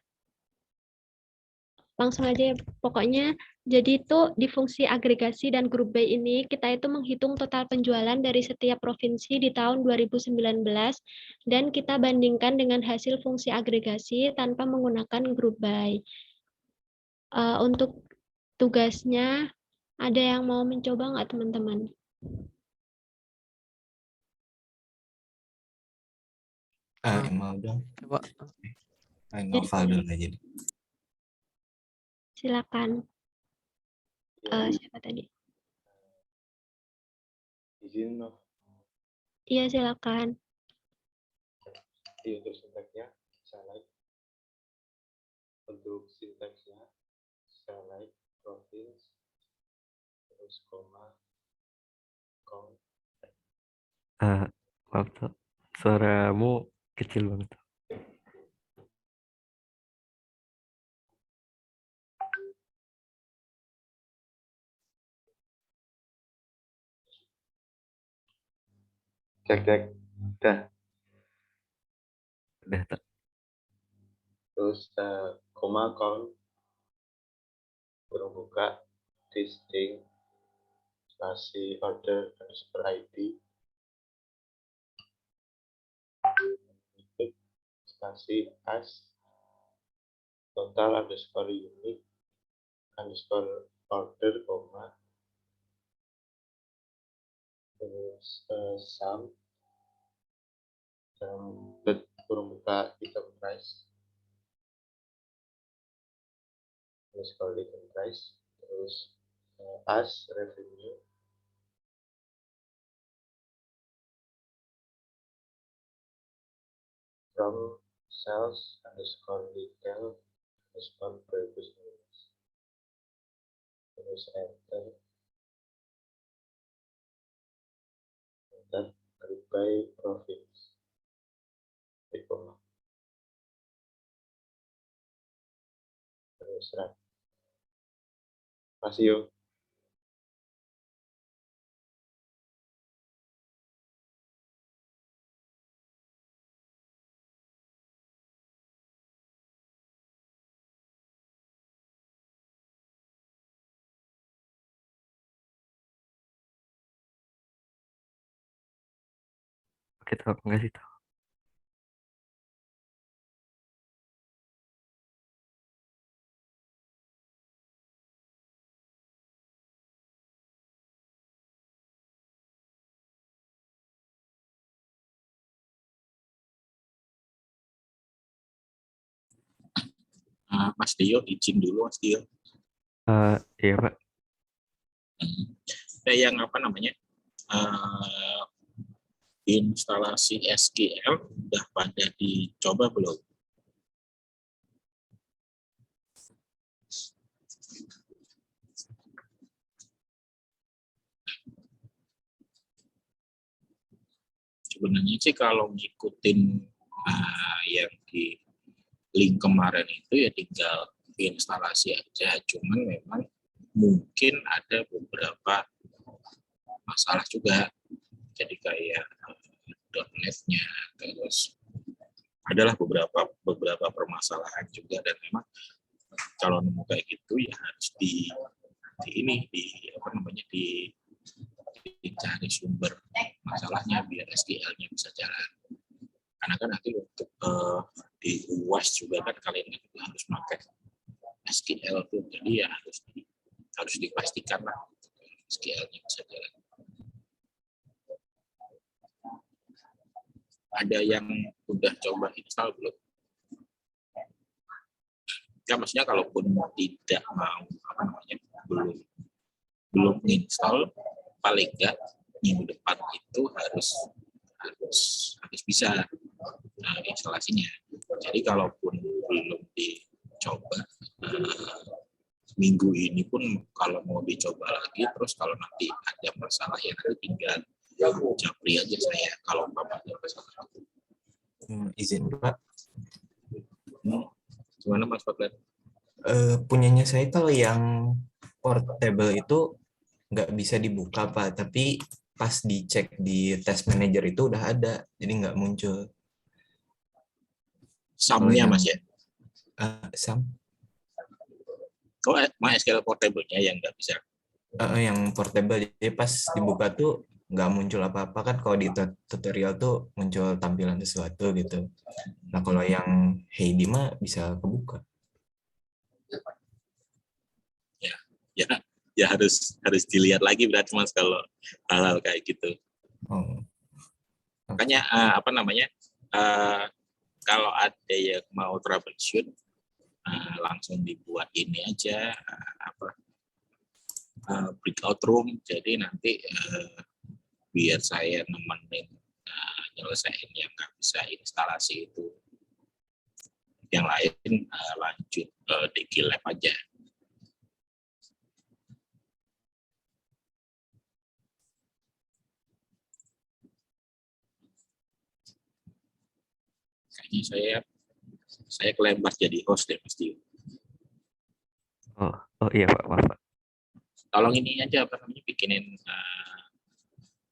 Langsung aja ya, pokoknya jadi itu di fungsi agregasi dan grup B ini kita itu menghitung total penjualan dari setiap provinsi di tahun 2019 dan kita bandingkan dengan hasil fungsi agregasi tanpa menggunakan grup by. Untuk tugasnya ada yang mau mencoba nggak teman-teman? Mau dong. Coba. Novel dulu aja. Silakan. Siapa tadi? Izin, Nov. Iya, silakan. Untuk sintaksnya, select. Untuk sintaksnya, select province, terus koma, count. Maaf tuh, suaramu kecil banget. Cek. Dah. Udah tak. Terus koma, count, kurung buka, distinct, spasi order, underscore ID, spasi as, total underscore unit, underscore order, koma, terus sum, kurung buka item price, underscore item price, terus as revenue, from sales underscore retail underscore previous units, terus enter group by province, koma, terus run. Masih yuk. Oke, tahu nggak sih tahu. Mas Dio, izin dulu Mas Dio. Iya Pak. Yang apa namanya? Instalasi SQL udah pada dicoba belum? Sebenarnya sih kalau ngikutin yang di link kemarin itu ya tinggal instalasi aja, cuman memang mungkin ada beberapa masalah juga, jadi kayak .NET-nya, terus adalah beberapa permasalahan juga, dan memang kalau nemu kayak gitu ya harus dicari sumber masalahnya biar SQL-nya bisa jalan. Karena kan nanti untuk di UAS juga kan kalian juga harus pakai SQL tuh, jadi ya harus dipastikan lah SQL-nya bisa jalan. ada yang udah coba install belum? Ya, maksudnya kalaupun tidak mau belum install, paling enggak minggu depan itu harus bisa instalasinya. Jadi kalaupun belum dicoba minggu ini pun kalau mau dicoba lagi, terus kalau nanti ada masalah ya nanti tinggal japri aja saya kalau ada masalah. Izin Pak. Gimana Mas Fadlan? Punyanya saya kalau yang portable itu nggak bisa dibuka Pak, tapi pas dicek di test manager itu udah ada, jadi nggak muncul. SAM-nya Mas ya? SAM. Oh, MySQL portable-nya yang nggak bisa? Yang portable, jadi pas dibuka tuh nggak muncul apa-apa kan, kalau di tutorial tuh muncul tampilan sesuatu gitu. Nah kalau yang Heidi mah bisa kebuka. Ya harus dilihat lagi berarti Mas kalau hal-hal kayak gitu. Makanya kalau ada yang mau troubleshoot langsung dibuat ini aja breakout room, jadi nanti biar saya nemenin nyelesain yang nggak bisa instalasi itu, yang lain lanjut DG Lab aja. Kayaknya saya kelempar jadi host deh Mas Tio. Oh iya Pak, maaf Pak. Tolong ini aja bikinin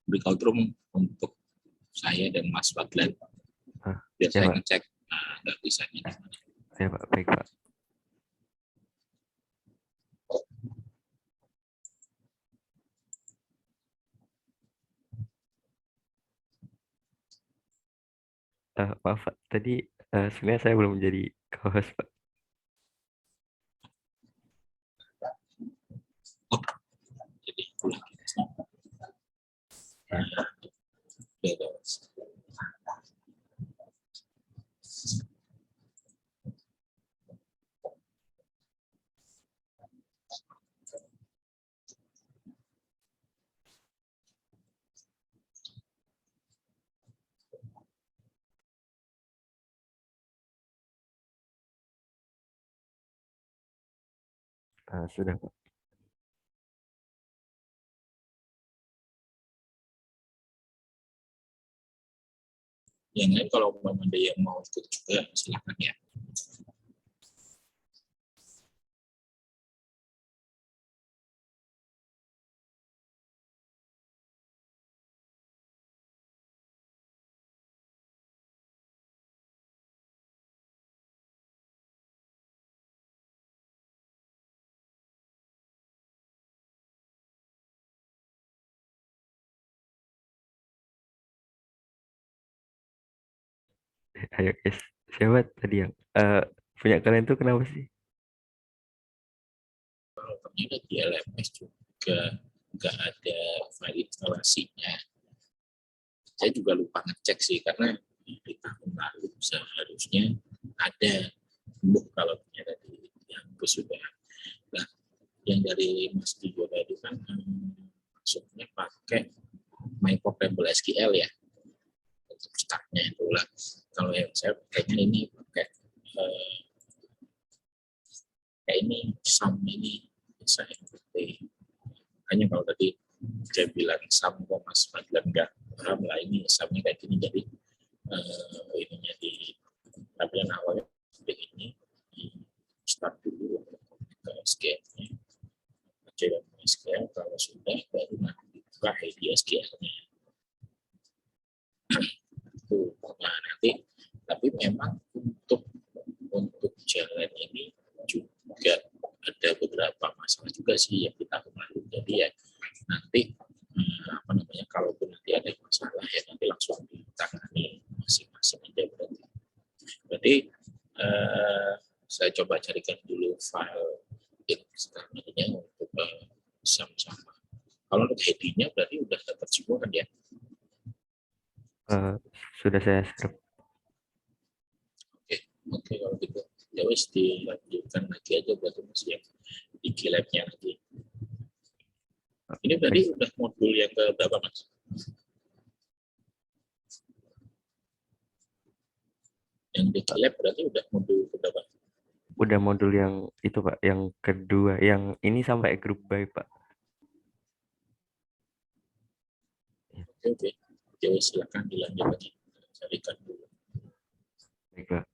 breakout room untuk saya dan Mas Fadlan. Biar ya, saya Pak. ngecek nggak bisa ini. Ya Pak, baik Pak. Maaf Pak, tadi sebenarnya saya belum menjadi co-host Pak. Jadi pulang. Sudah Pak. Yang lain kalau ada yang mau ikut juga silakan ya. Ayo guys, siapa tadi yang punya kalian tuh kenapa sih? Kalau ternyata di LMS juga nggak ada file instalasinya. Saya juga lupa ngecek sih, karena di tahun lalu seharusnya ada. Kalau ternyata di yang sudah. Nah, yang dari Mas Tigo tadi kan maksudnya pakai My Portable SQL ya untuk startnya itu lah. Kalau yang saya pakainya ini pakai kayak ini SAM ini bisa seperti, makanya kalau tadi saya bilang SAM kok Mas Fadlan nggak paham lah, ini SAM-nya kayak gini, jadi ininya di tampilan awalnya seperti ini, di start dulu ke SQL-nya, cek SQL, kalau sudah baru nanti dibuka ID SQL-nya. Nah, nanti tapi memang untuk jalan ini juga ada beberapa masalah juga sih yang kita lalu. Jadi ya nanti kalaupun nanti ada masalah ya nanti langsung ditangani masing-masing aja berarti saya coba carikan dulu file externalnya untuk sama-sama. Kalau untuk heading-nya berarti udah dapat semua kan ya? sudah saya share. Oke, kalau gitu ya wes dilanjutkan lagi aja berarti masih yang di lab-nya lagi. Ini tadi udah modul yang ke berapa, Mas? Yang di lab berarti udah modul ke berapa? Udah modul yang itu Pak, yang kedua, yang ini sampai group by Pak. Oke. Ya wes silakan dilanjut lagi. Carikan dulu. Baik Pak.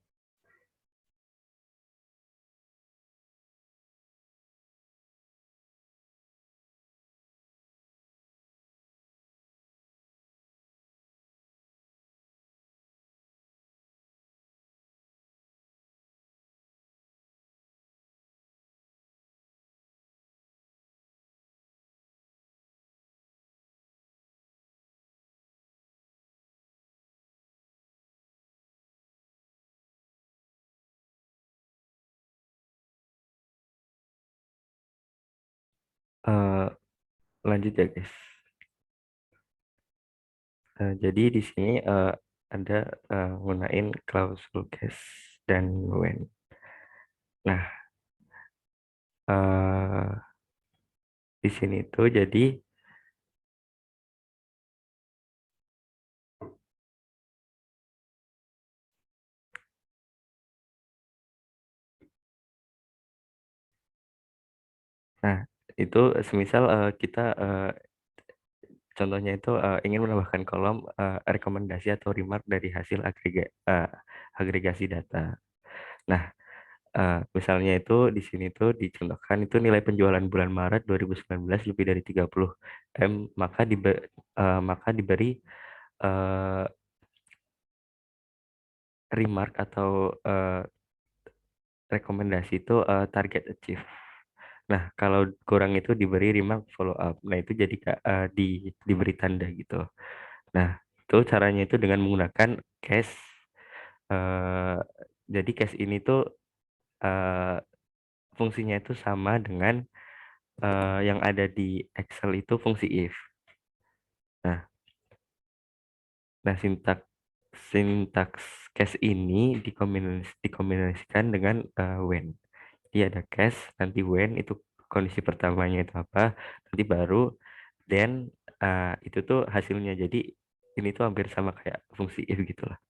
Lanjut ya guys. Jadi di sini ada gunain klausul case dan when. Nah, di sini tuh jadi itu semisal kita contohnya itu ingin menambahkan kolom rekomendasi atau remark dari hasil agregasi data. Nah, misalnya itu di sini tuh dicontohkan itu nilai penjualan bulan Maret 2019 lebih dari 30 M, maka diberi remark atau rekomendasi itu target achieve. Nah, kalau kurang itu diberi remark follow up. Nah, itu jadi diberi tanda gitu. Nah, itu caranya itu dengan menggunakan case. Jadi case ini tuh fungsinya itu sama dengan yang ada di Excel itu fungsi if. Nah, sintaks case ini dikombinasikan dengan when. Jadi ada case, nanti when itu kondisi pertamanya itu apa, nanti baru then itu tuh hasilnya. Jadi ini tuh hampir sama kayak fungsi if gitu lah.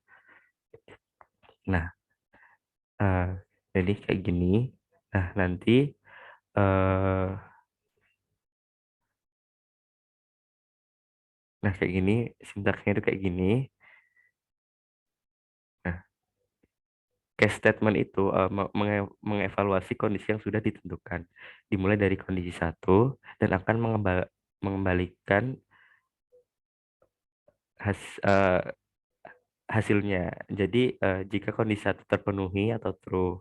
Nah, jadi kayak gini. Nah, nanti nah kayak gini, sintaksnya itu kayak gini. Nah, case statement itu mengevaluasi kondisi yang sudah ditentukan, dimulai dari kondisi 1 dan akan mengembalikan hasilnya. Jadi jika kondisi 1 terpenuhi atau true.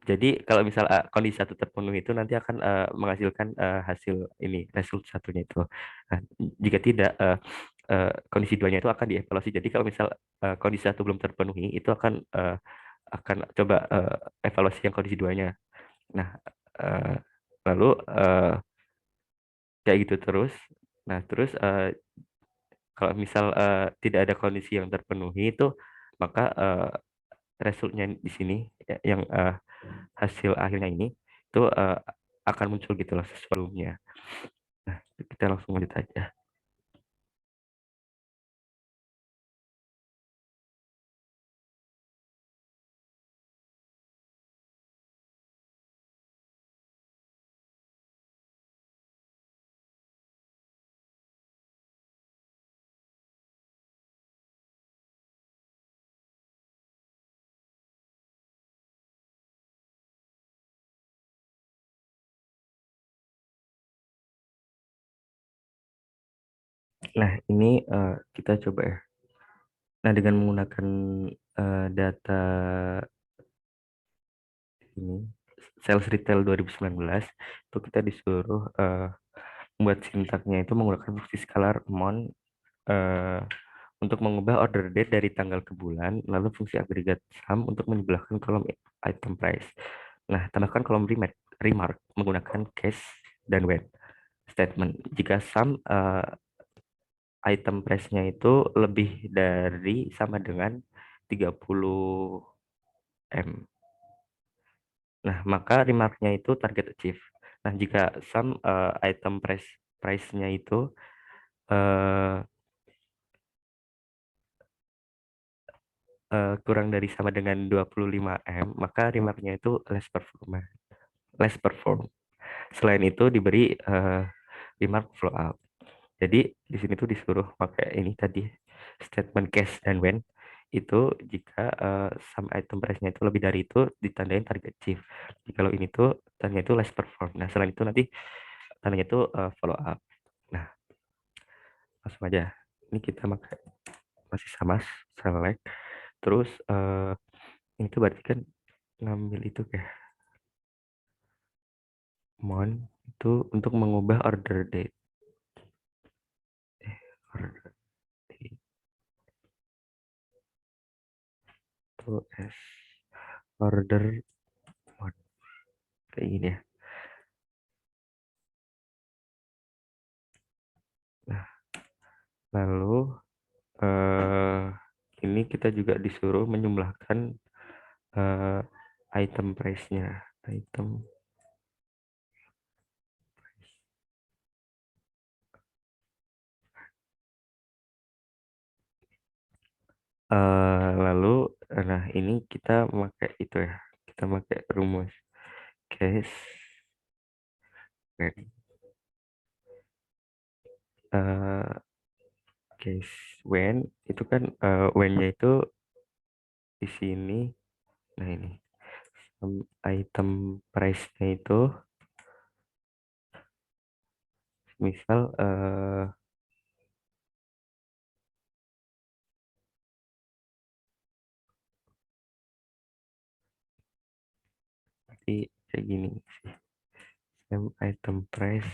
Jadi kalau misal kondisi 1 terpenuhi itu nanti akan menghasilkan hasil ini, result satunya itu. Nah, jika tidak, kondisi 2-nya itu akan dievaluasi. Jadi kalau misal kondisi 1 belum terpenuhi, itu akan coba evaluasi yang kondisi 2-nya. Nah, lalu kayak gitu terus. Nah, terus kalau misal tidak ada kondisi yang terpenuhi itu, maka resultnya di sini yang hasil akhirnya ini itu akan muncul gitu loh sebelumnya. Nah, kita langsung lanjut aja. Nah, ini kita coba ya. Nah, dengan menggunakan data ini sales retail 2019 itu kita disuruh membuat sintaknya itu menggunakan fungsi scalar amount untuk mengubah order date dari tanggal ke bulan, lalu fungsi agregat sum untuk menyebelahkan kolom item price. Nah, tambahkan kolom remark menggunakan case dan when statement. Jika sum item price-nya itu lebih dari sama dengan 30 M. Nah, maka remark-nya itu target achieve. Nah, jika sum item price-nya itu kurang dari sama dengan 25 M, maka remark-nya itu less perform. Selain itu diberi remark flow out. Jadi di sini tuh disuruh pakai ini tadi statement case dan when itu jika sum item price-nya itu lebih dari itu ditandain target achieve. Kalau ini tuh tandanya itu less perform. Nah, selain itu nanti tandanya itu follow up. Nah, langsung aja. Ini kita masih sama select. Terus ini tuh berarti kan ngambil itu kayak mon itu untuk mengubah order date. Order date itu as order mon kayak gini ya. Nah, lalu ini kita juga disuruh menjumlahkan item price-nya. Item lalu nah ini kita pakai itu ya. Kita pakai rumus case when. Case when itu kan when-nya itu di sini. Nah, ini item price-nya itu misal kayak gini sih. Item price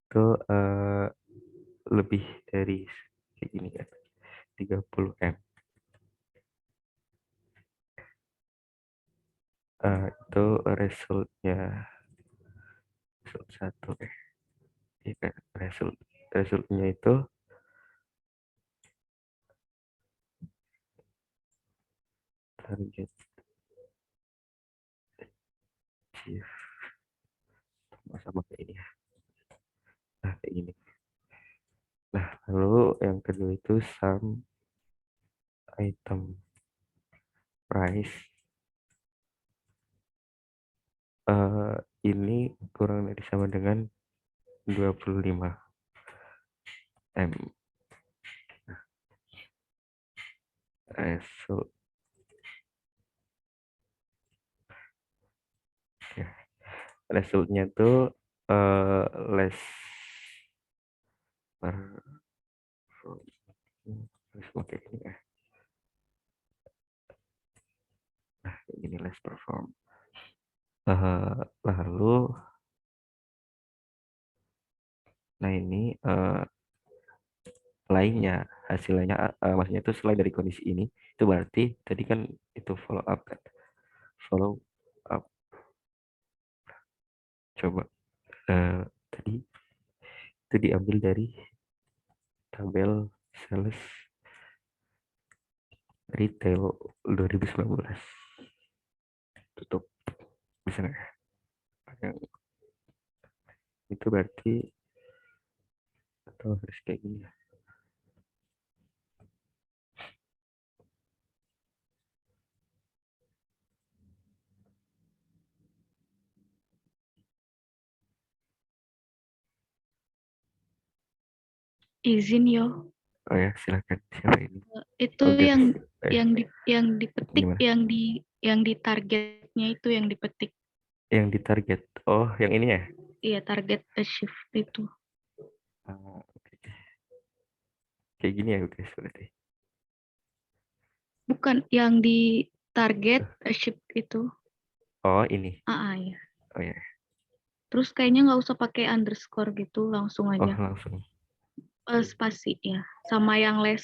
itu lebih dari kayak gini kan. 30 M. Itu resultnya satu ya, resultnya itu target achieve sama kayak ini ya. Nah, kayak gini. Nah, lalu yang kedua itu sum item price ini kurang dari sama dengan 25 M. Result ya. Resultnya tuh less harus pakai ini ya. Nah, ini less perform. Lalu nah ini lainnya hasilnya maksudnya itu selain dari kondisi ini itu berarti tadi kan itu follow up kan. Follow up coba tadi itu diambil dari tabel sales retail 2019. Tutup bisa nggak? Yang itu berarti atau harus kayak gini ya. Izin yo. Oh ya, silakan. Siapa ini? Itu Oh, yang guys. yang dipetik, Gimana? yang di targetnya itu yang dipetik. Yang ditarget. Oh, yang ini ya? Iya, target achieve itu. Okay. Kayak gini ya guys berarti. Bukan yang di target achieve itu. Oh, ini. Ya. Oh ya. Terus kayaknya nggak usah pakai underscore gitu, langsung Oh, aja. langsung. Spasi ya, sama yang less.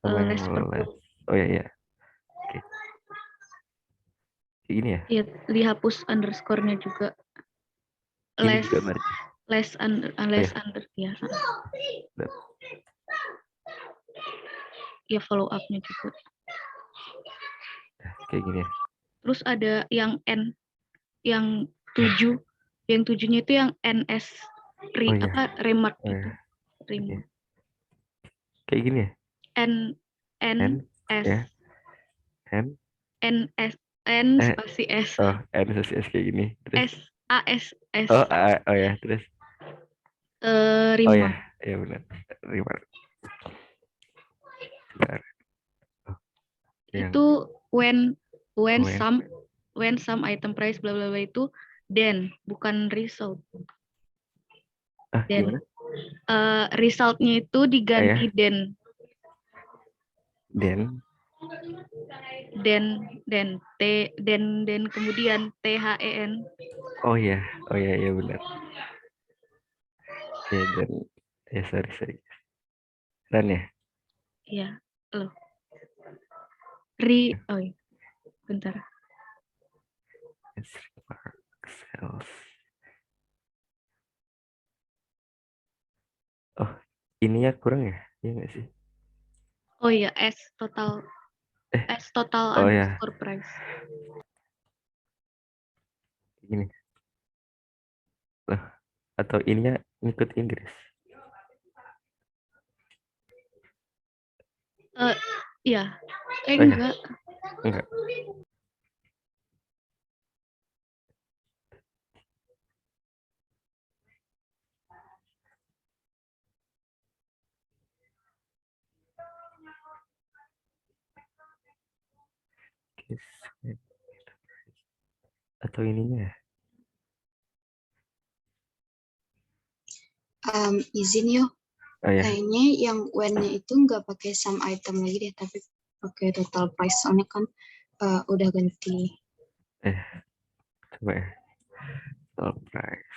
Sama yang less perform. Oh ya ya. Oke. Kayak gini ya? Iya, dihapus underscore-nya juga. Ini juga berarti. Less under ya. ya. Ya follow up-nya juga. Nah, kayak gini ya. Terus ada yang N, yang 7, yang 7-nya itu yang NS, Oh iya. remark Oh gitu. ya. Remark. Kayak gini ya. N, N S, ya. N N, S, N spasi S, oh N spasi S kayak gini. Terus S, A, S, S, oh ya terus oh ya remark. ya benar remark. Bentar. Oh, yang Itu when when some item price bla bla bla itu then, bukan result. Then gimana? resultnya itu diganti then. Then then kemudian THEN. oh ya ya benar. Ya dan ya sorry. Dan ya. Iya, loh. Oh iya. Bentar. Sales. Oh, ininya kurang ya? Iya nggak sih? Oh iya, S total oh ya. underscore price. Gini. Loh, atau ininya ngikut Inggris? Iya. Oh, Enggak. Enggak. Atau ininya ya? Izin yuk. Oh ya. Kayaknya yang when-nya itu nggak pakai some item lagi deh, tapi pakai total price. Soalnya kan udah ganti. Coba ya. Total price.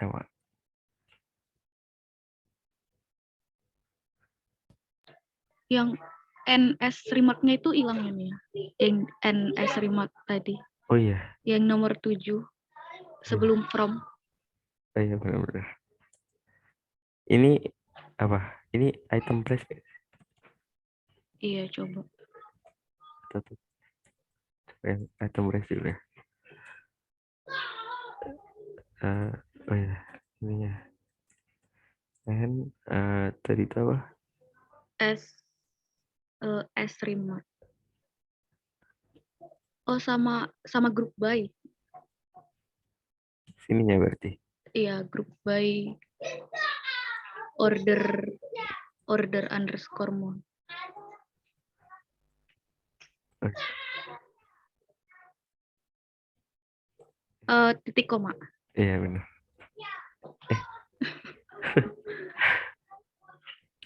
Sama. Yang NS remark-nya itu hilang ini ya. Yang NS remark tadi. Oh iya. Yang nomor 7 sebelum from. Oh iya benar-benar. Ini apa? Ini item price guys. Iya, coba. Yang item price dulu ya. Oh ya, ininya. And tadi itu apa? S remark. Oh, sama group by. Sininya berarti. Iya, group by order underscore mon. Titik koma. Iya benar.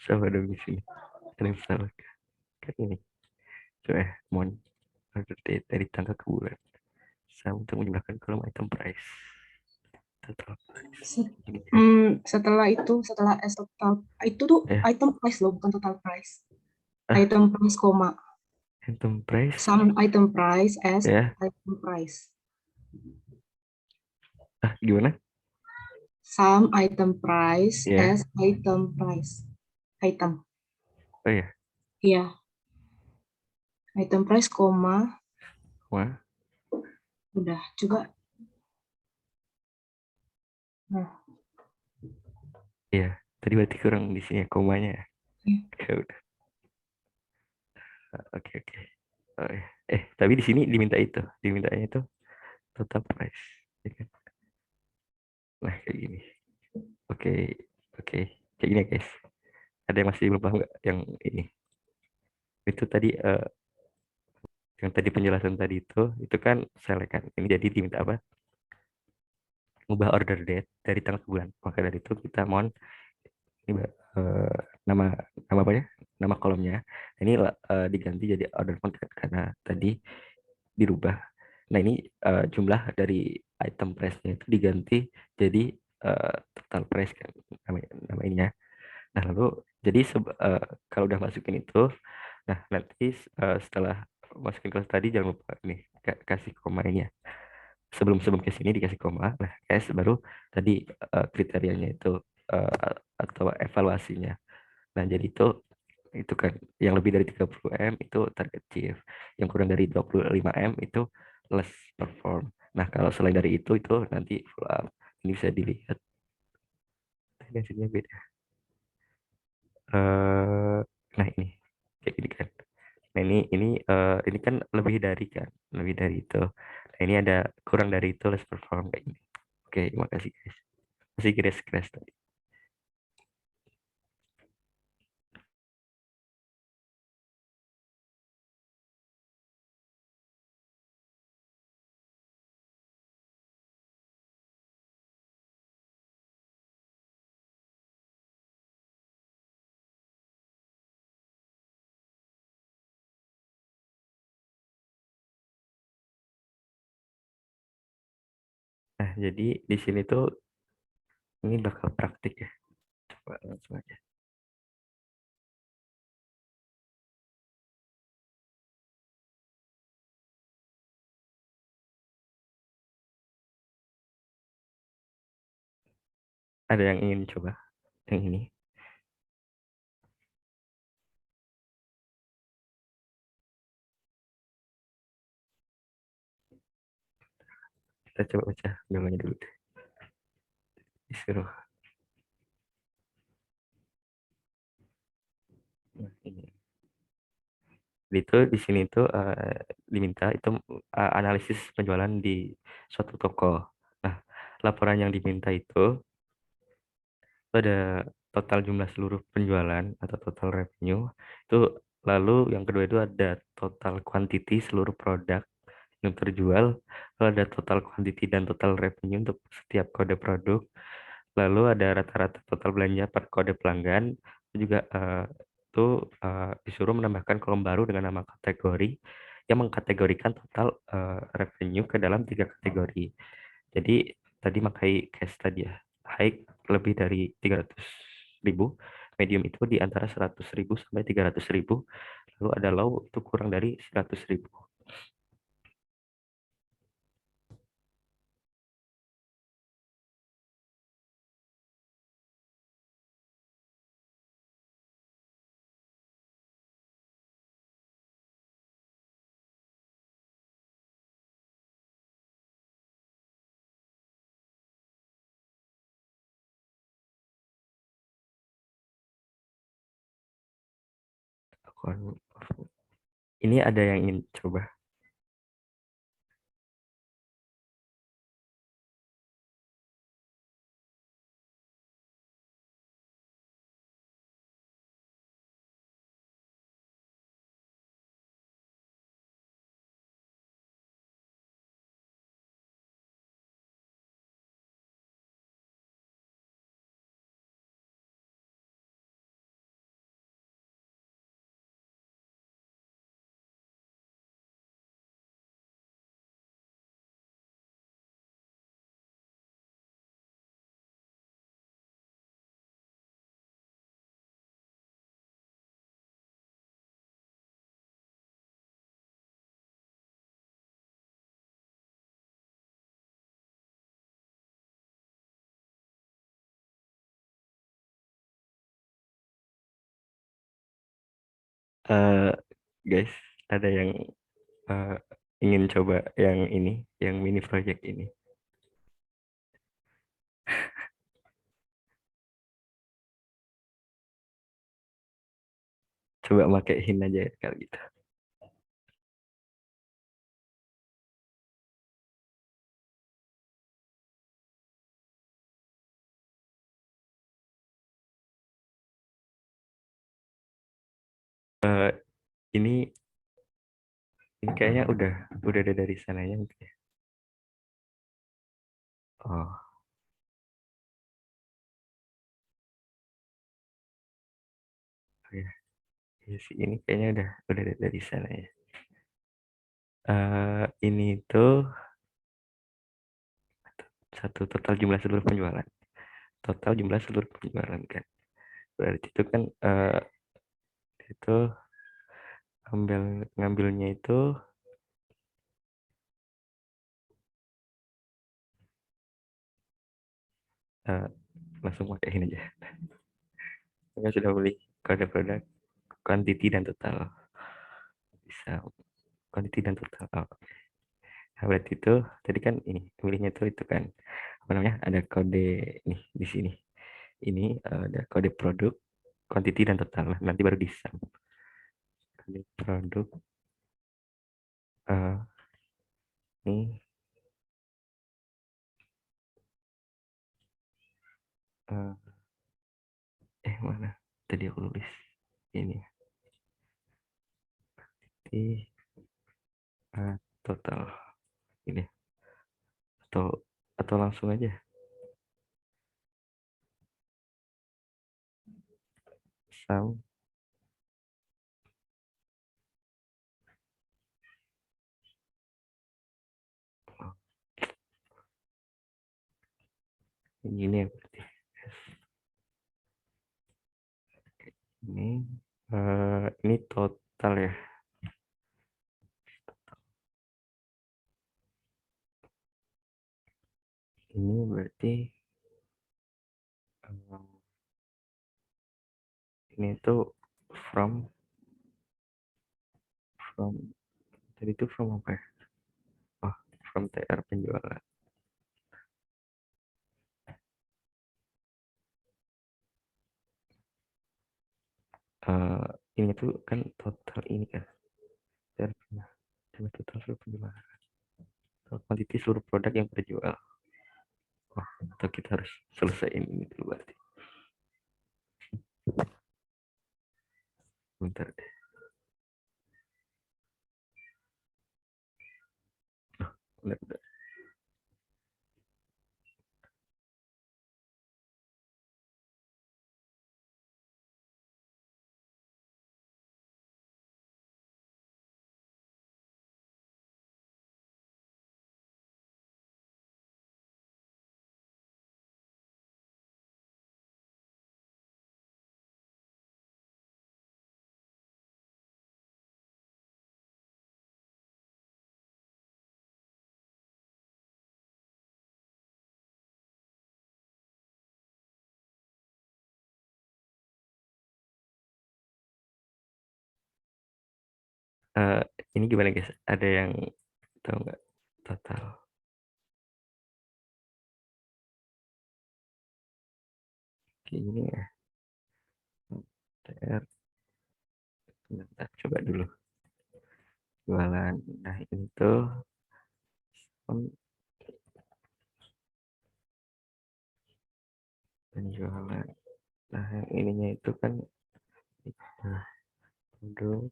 Coba dong di sini. Ada yang salah. Kan ini. Coba mon order date dari tanggal ke bulan. Sama untuk menjumlahkan kolom item price. Total price. Setelah S total itu tuh item price loh, bukan total price. Item price koma. Item price. Some item price S item price. Gimana? Some item price S item price. Item. Oh ya. Iya. Item price koma. Udah juga. Nah. Iya, tadi berarti kurang di sini komanya. Ya udah. Oke. Oh, ya. Tapi di sini dimintanya itu total price. Ya kan? Nah, kayak gini. Oke. Kayak gini guys. Ada yang masih belum paham nggak yang ini? Itu tadi yang tadi penjelasan tadi itu kan select kan. Ini jadi diminta apa? Ubah order date dari tanggal ke bulan. Maka dari itu kita mohon ini nama apa ya? Nama kolomnya. Ini diganti jadi order content karena tadi dirubah. Nah, ini jumlah dari item price-nya itu diganti jadi total price kan nama ininya. Nah, lalu jadi kalau udah masukin itu, nah nanti setelah masukin kelas tadi jangan lupa nih kasih koma ini ya. sebelum ke sini dikasih koma, nah S baru tadi kriterianya itu atau evaluasinya. Nah, jadi itu kan yang lebih dari 30 M itu target achieve. Yang kurang dari 25 M itu less perform. Nah, kalau selain dari itu nanti follow up. Ini bisa dilihat. Hasilnya beda. Nah, ini kayak gini kan. Nah, ini kan lebih dari kan, lebih dari itu. Nah, ini ada kurang dari itu less perform kayak gini. Oke, terima kasih guys. Masih crash tadi. Nah, jadi di sini tuh ini bakal praktik ya. Coba langsung aja. Ada yang ingin coba? Yang ini. Kita coba baca namanya dulu deh. Disuruh. Nah, ini. Itu di sini tuh diminta itu analisis penjualan di suatu toko. Nah, laporan yang diminta itu ada total jumlah seluruh penjualan atau total revenue. Itu lalu yang kedua itu ada total quantity seluruh produk yang terjual, lalu ada total quantity dan total revenue untuk setiap kode produk. Lalu ada rata-rata total belanja per kode pelanggan. Juga itu disuruh menambahkan kolom baru dengan nama kategori yang mengkategorikan total revenue ke dalam 3 kategori. Jadi tadi pakai case tadi ya, high lebih dari 300.000, medium itu di antara 100.000 sampai 300.000, lalu ada low itu kurang dari 100.000. Ini ada yang ingin coba? Guys, ada yang ingin coba yang ini, yang mini project ini? Coba pakai hint aja kalau gitu. Ini kayaknya udah ada dari sananya mungkin ya. Oh. Ya. Ya sih, ini kayaknya udah ada dari sana ya. Ini tuh satu total jumlah seluruh penjualan. Total jumlah seluruh penjualan kan. Berarti itu kan itu ngambilnya itu eh, langsung pakai ini aja. Saya sudah beli kode produk, quantity dan total. Bisa quantity dan total. Oh, nah, berarti itu tadi kan ini pilihnya itu kan apa namanya? Ada kode nih di sini. Ini ada kode produk, quantity dan total. Nah, nanti baru di sum. Kode produk ini mana? Tadi aku tulis ini. Di total ini atau langsung aja sum ini ya berarti ini total ya. Ini berarti ini tuh from tadi itu from apa ya? Oh, from TR penjualan. Ini tuh kan total ini kan. Total seluruh penjualan. Total quantity seluruh produk yang terjual. Oh, atau kita harus selesaiin ini dulu berarti. Bentar deh. Bentar. Ini gimana guys? Ada yang tahu nggak total? Kayak gini ya. TR. Bentar, coba dulu. Jualan. Nah ini tuh penjualan. Nah yang ininya itu kan produk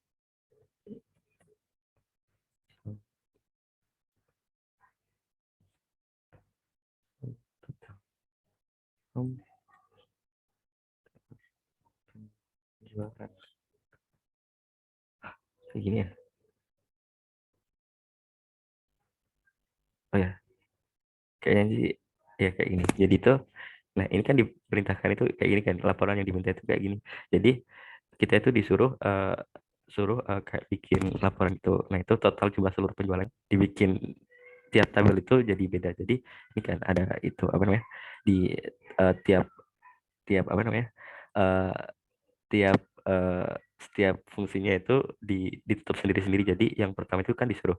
penjualan. Kayak gini ya. Oh ya, kayaknya sih ya kayak gini. Jadi tuh, nah ini kan diperintahkan itu kayak gini kan, laporan yang diminta itu kayak gini. Jadi kita itu disuruh kayak bikin laporan itu. Nah itu total jumlah seluruh penjualan dibikin tiap tabel itu jadi beda. Jadi ini kan ada itu apa namanya di tiap apa namanya eh, tiap setiap fungsinya itu ditutup sendiri-sendiri. Jadi yang pertama itu kan disuruh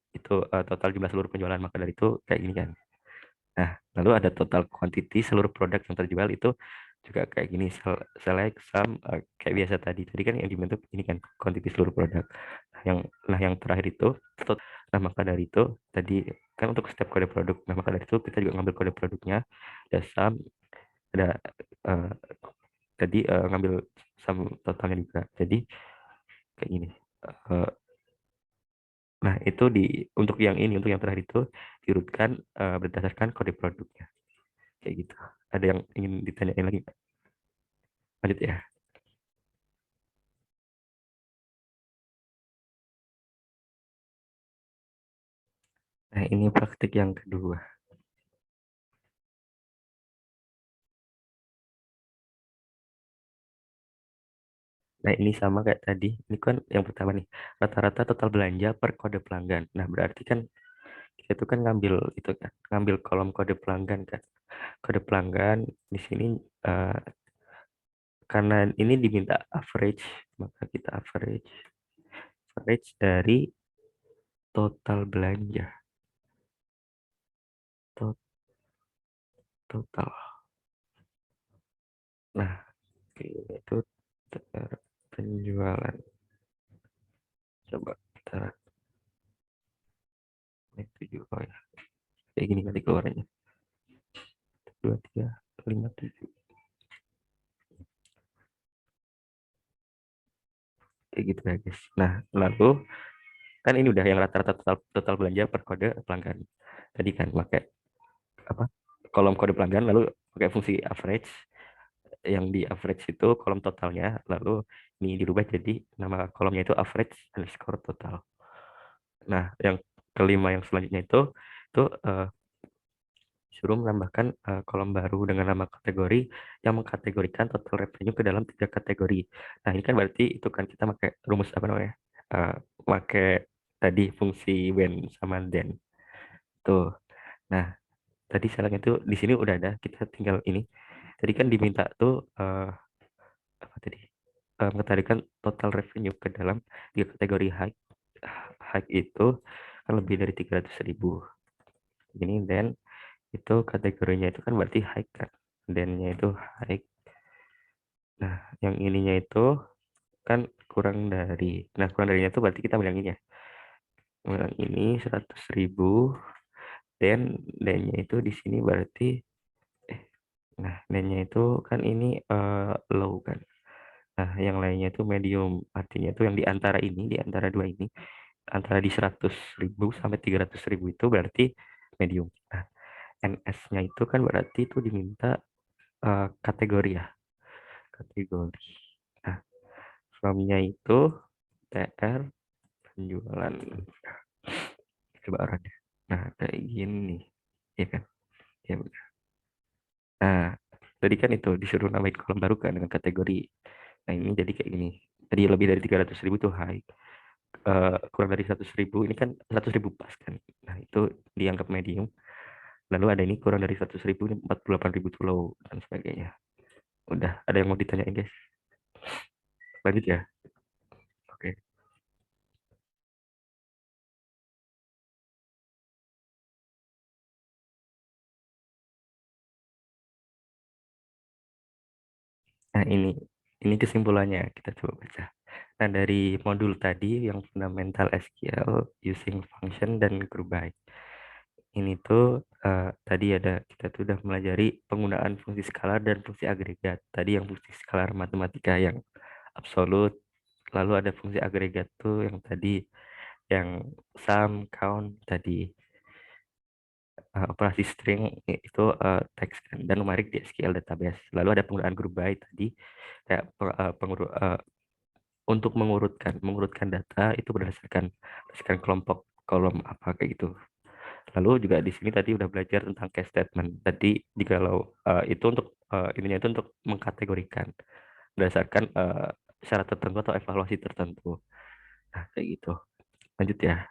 itu total jumlah seluruh penjualan, maka dari itu kayak gini kan. Nah, lalu ada total quantity seluruh produk yang terjual itu juga kayak gini, select sum kayak biasa tadi. Tadi kan yang dibentuk ini kan quantity seluruh produk. Yang terakhir itu nah maka dari itu tadi kan untuk setiap kode produk. Nah, maka dari itu kita juga ngambil kode produknya, ada sum, ada tadi ngambil sum totalnya juga. Jadi kayak gini. Nah, itu untuk yang ini, untuk yang terakhir itu diurutkan berdasarkan kode produknya. Kayak gitu. Ada yang ingin ditanyain lagi? Lanjut ya. Nah, ini praktik yang kedua. Nah, ini sama kayak tadi. Ini kan yang pertama nih. Rata-rata total belanja per kode pelanggan. Nah, berarti kan kita itu kan ngambil itu kan, ngambil kolom kode pelanggan kan. Kode pelanggan di sini karena ini diminta average, maka kita average dari total belanja. Total. Nah, itu penjualan. Coba kita naik 7. Oh ya. Kayak gini nanti keluarannya. 2, 3, 5, 7. Kayak gitu ya guys. Nah, lalu kan ini udah yang rata-rata total belanja per kode pelanggan. Tadi kan pakai apa? Kolom kode pelanggan, lalu pakai fungsi average. Yang di average itu kolom totalnya, lalu ini dirubah jadi nama kolomnya itu average underscore total. Nah, yang kelima yang selanjutnya itu suruh menambahkan kolom baru dengan nama kategori yang mengkategorikan total revenue ke dalam 3 kategori. Nah, ini kan berarti itu kan kita pakai rumus apa namanya? Pakai tadi fungsi when sama then. Tuh. Nah, tadi salahnya itu di sini udah ada, kita tinggal ini. Tadi kan diminta tuh apa tadi? Mengkategorikan total revenue ke dalam 3 kategori high. High itu kan lebih dari 300.000. Ini then itu kategorinya itu kan berarti high kan, then-nya itu high. Nah, yang ininya itu kan kurang dari, nah kurang darinya itu berarti kita bilang ini ya, bilang ini 100.000, then-nya itu di sini berarti nah then-nya itu kan ini low kan. Nah, yang lainnya itu medium, artinya itu yang di antara ini, di antara dua ini, antara di 100.000 sampai 300.000 itu berarti medium. Nah, NS-nya itu kan berarti itu diminta kategori ya, kategori. Nah, from-nya itu TR penjualan. Coba orangnya. Nah, kayak gini. Ya kan? Ya benar. Nah, tadi kan itu disuruh namain kolom baru kan dengan kategori. Nah, ini jadi kayak gini. Tadi lebih dari 300.000 tuh high. Kurang dari 100.000 ini kan 100.000 pas kan. Nah, itu dianggap medium. Lalu ada ini kurang dari 100.000 ini 48.000 tuh low dan sebagainya. Udah, ada yang mau ditanyain guys? Lanjut ya. Oke. Nah, ini kesimpulannya, kita coba baca. Nah, dari modul tadi yang fundamental SQL using function dan group by. Ini tuh tadi ada kita tuh udah melajari penggunaan fungsi skalar dan fungsi agregat. Tadi yang fungsi skalar matematika yang absolut, lalu ada fungsi agregat tuh yang tadi yang sum, count tadi. Operasi string itu teks kan, dan numerik di SQL database. Lalu ada penggunaan group by tadi kayak untuk mengurutkan data itu berdasarkan kelompok kolom apa kayak gitu. Lalu juga di sini tadi udah belajar tentang case statement. Tadi jikalau itu untuk ininya itu untuk mengkategorikan berdasarkan syarat tertentu atau evaluasi tertentu. Nah, kayak gitu. Lanjut ya.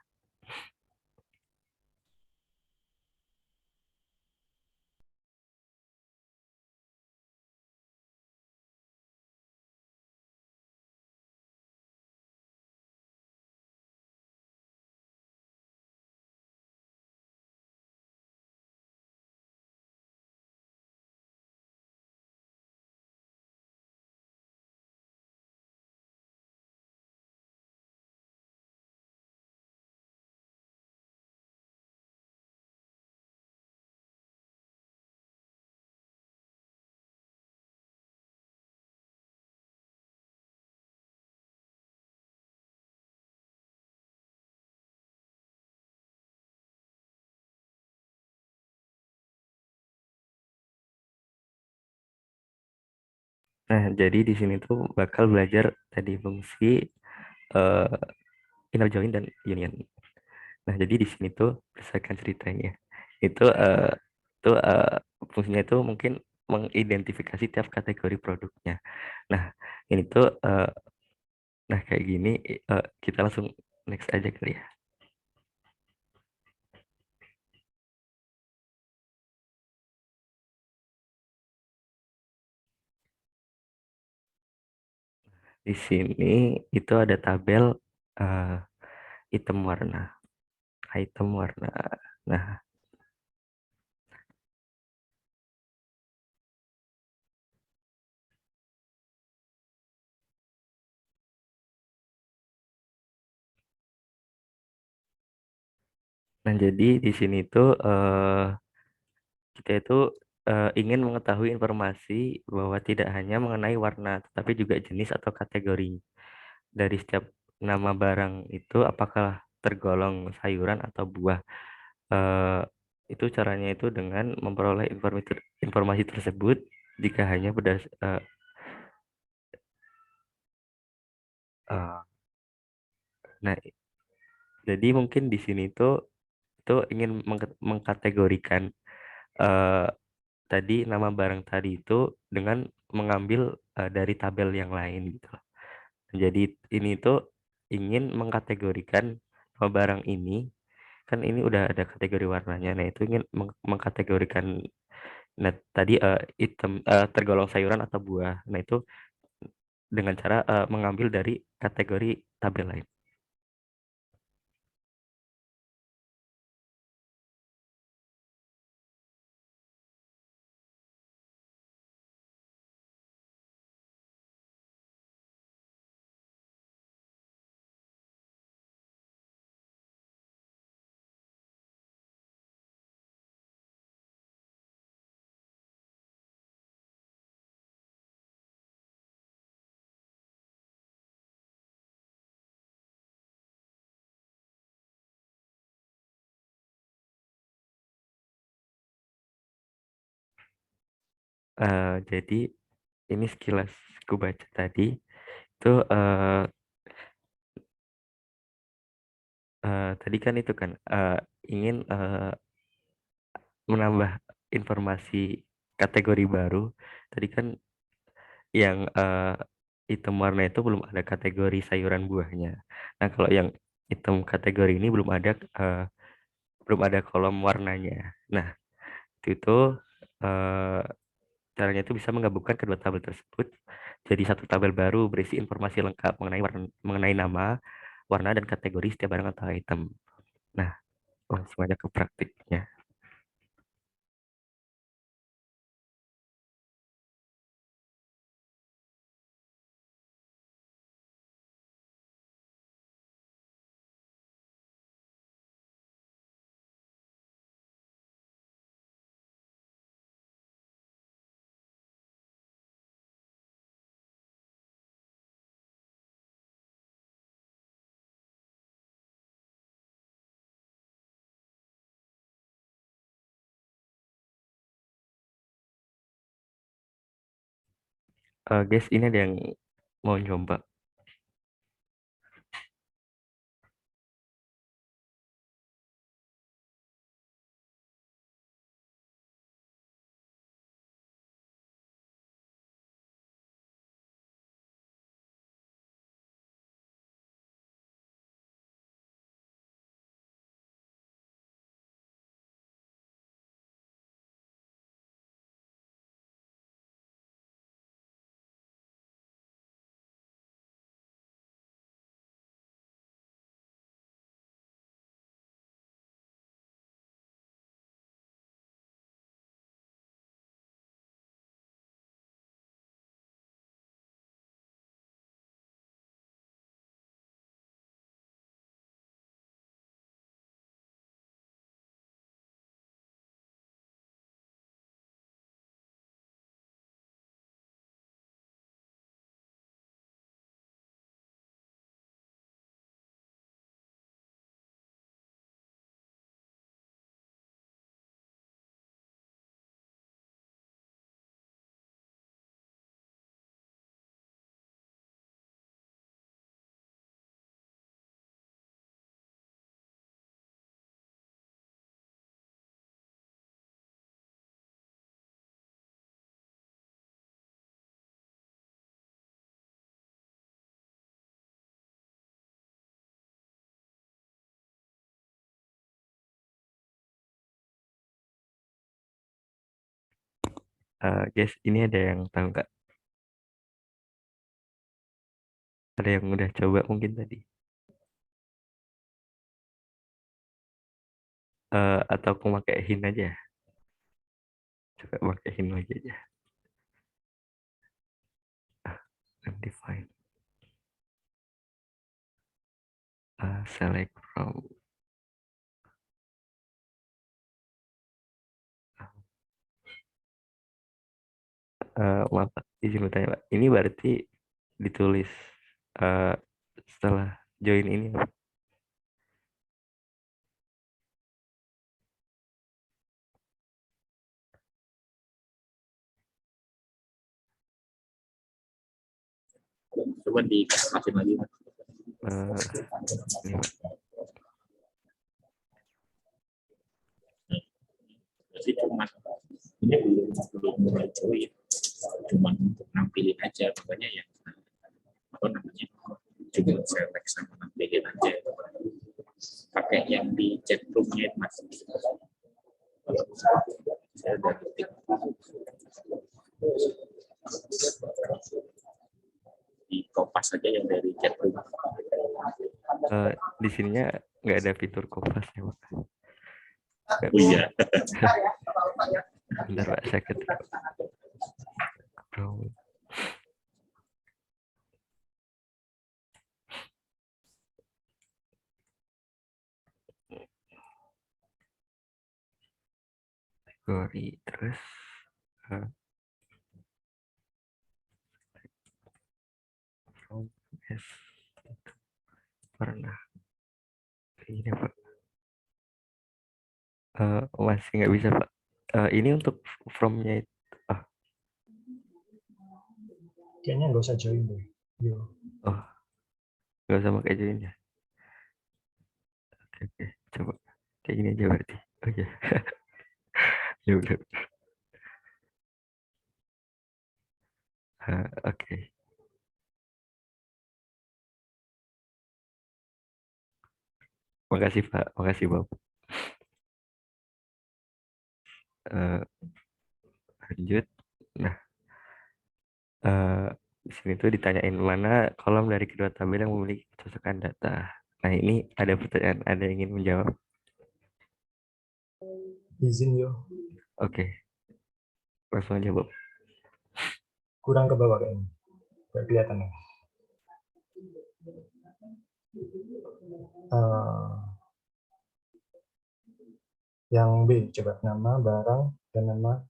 Nah, jadi di sini tuh bakal belajar tadi fungsi inner join dan union. Nah, jadi di sini tuh berdasarkan ceritanya itu tuh fungsinya itu mungkin mengidentifikasi tiap kategori produknya. Nah, ini tuh nah kayak gini kita langsung next aja kali ya. Di sini itu ada tabel eh, item warna. Item warna. Nah, jadi di sini tuh kita itu ingin mengetahui informasi bahwa tidak hanya mengenai warna, tetapi juga jenis atau kategori dari setiap nama barang itu apakah tergolong sayuran atau buah. Eh, itu caranya itu dengan memperoleh informasi tersebut jika hanya nah, jadi mungkin di sini tuh ingin mengkategorikan eh, tadi nama barang tadi itu dengan mengambil dari tabel yang lain gitu loh. Jadi ini tuh ingin mengkategorikan barang ini, kan ini udah ada kategori warnanya. Nah, itu ingin mengkategorikan, nah tadi item tergolong sayuran atau buah. Nah, itu dengan cara mengambil dari kategori tabel lain. Jadi ini sekilas ku baca tadi itu tadi kan itu kan ingin menambah informasi kategori baru. Tadi kan yang item warna itu belum ada kategori sayuran buahnya. Nah, kalau yang item kategori ini belum ada kolom warnanya. Nah, itu eh, caranya itu bisa menggabungkan kedua tabel tersebut jadi satu tabel baru berisi informasi lengkap mengenai nama, warna, dan kategori setiap barang atau item. Nah, langsung aja ke praktiknya. Guys, ini ada yang mau nyoba. Guys, ini ada yang tahu nggak? Ada yang udah coba mungkin tadi? Atau aku pakai hint aja? Coba pakai hint lagi aja. Undefined. Select from. Maaf, Pak. Izin bertanya, Pak. Ini berarti ditulis setelah join ini, Pak? Coba dikasih lagi, Mas. Ini, Pak. Jadi cuma ini belum mulai join, cuma untuk nampilin aja, makanya ya apa namanya juga select sama nampilin aja, pakai yang di chat roomnya Mas. Saya udah ketik di kopas aja yang dari chat room. Di sininya nggak ada fitur kopas ya, Pak. Oh iya. Bentar, Pak, saya ketik. Kategori terus from S itu pernah ini, Pak. Masih nggak bisa, Pak. Ini untuk from-nya itu. Kayaknya nggak usah join deh. Yo. Oh, nggak usah pakai join ya. Oke, coba kayak gini aja berarti. Oke. Ya udah. Oke. Makasih, Pak. Makasih, Bapak. Lanjut. Nah, di sini tuh ditanyain mana kolom dari kedua tabel yang memiliki kecocokan data. Nah, ini ada pertanyaan, ada yang ingin menjawab? Izin yo. Oke. Langsung aja, Bob. Kurang ke bawah kayaknya. Nggak kelihatan ya. Yang B, coba nama, barang, dan nama.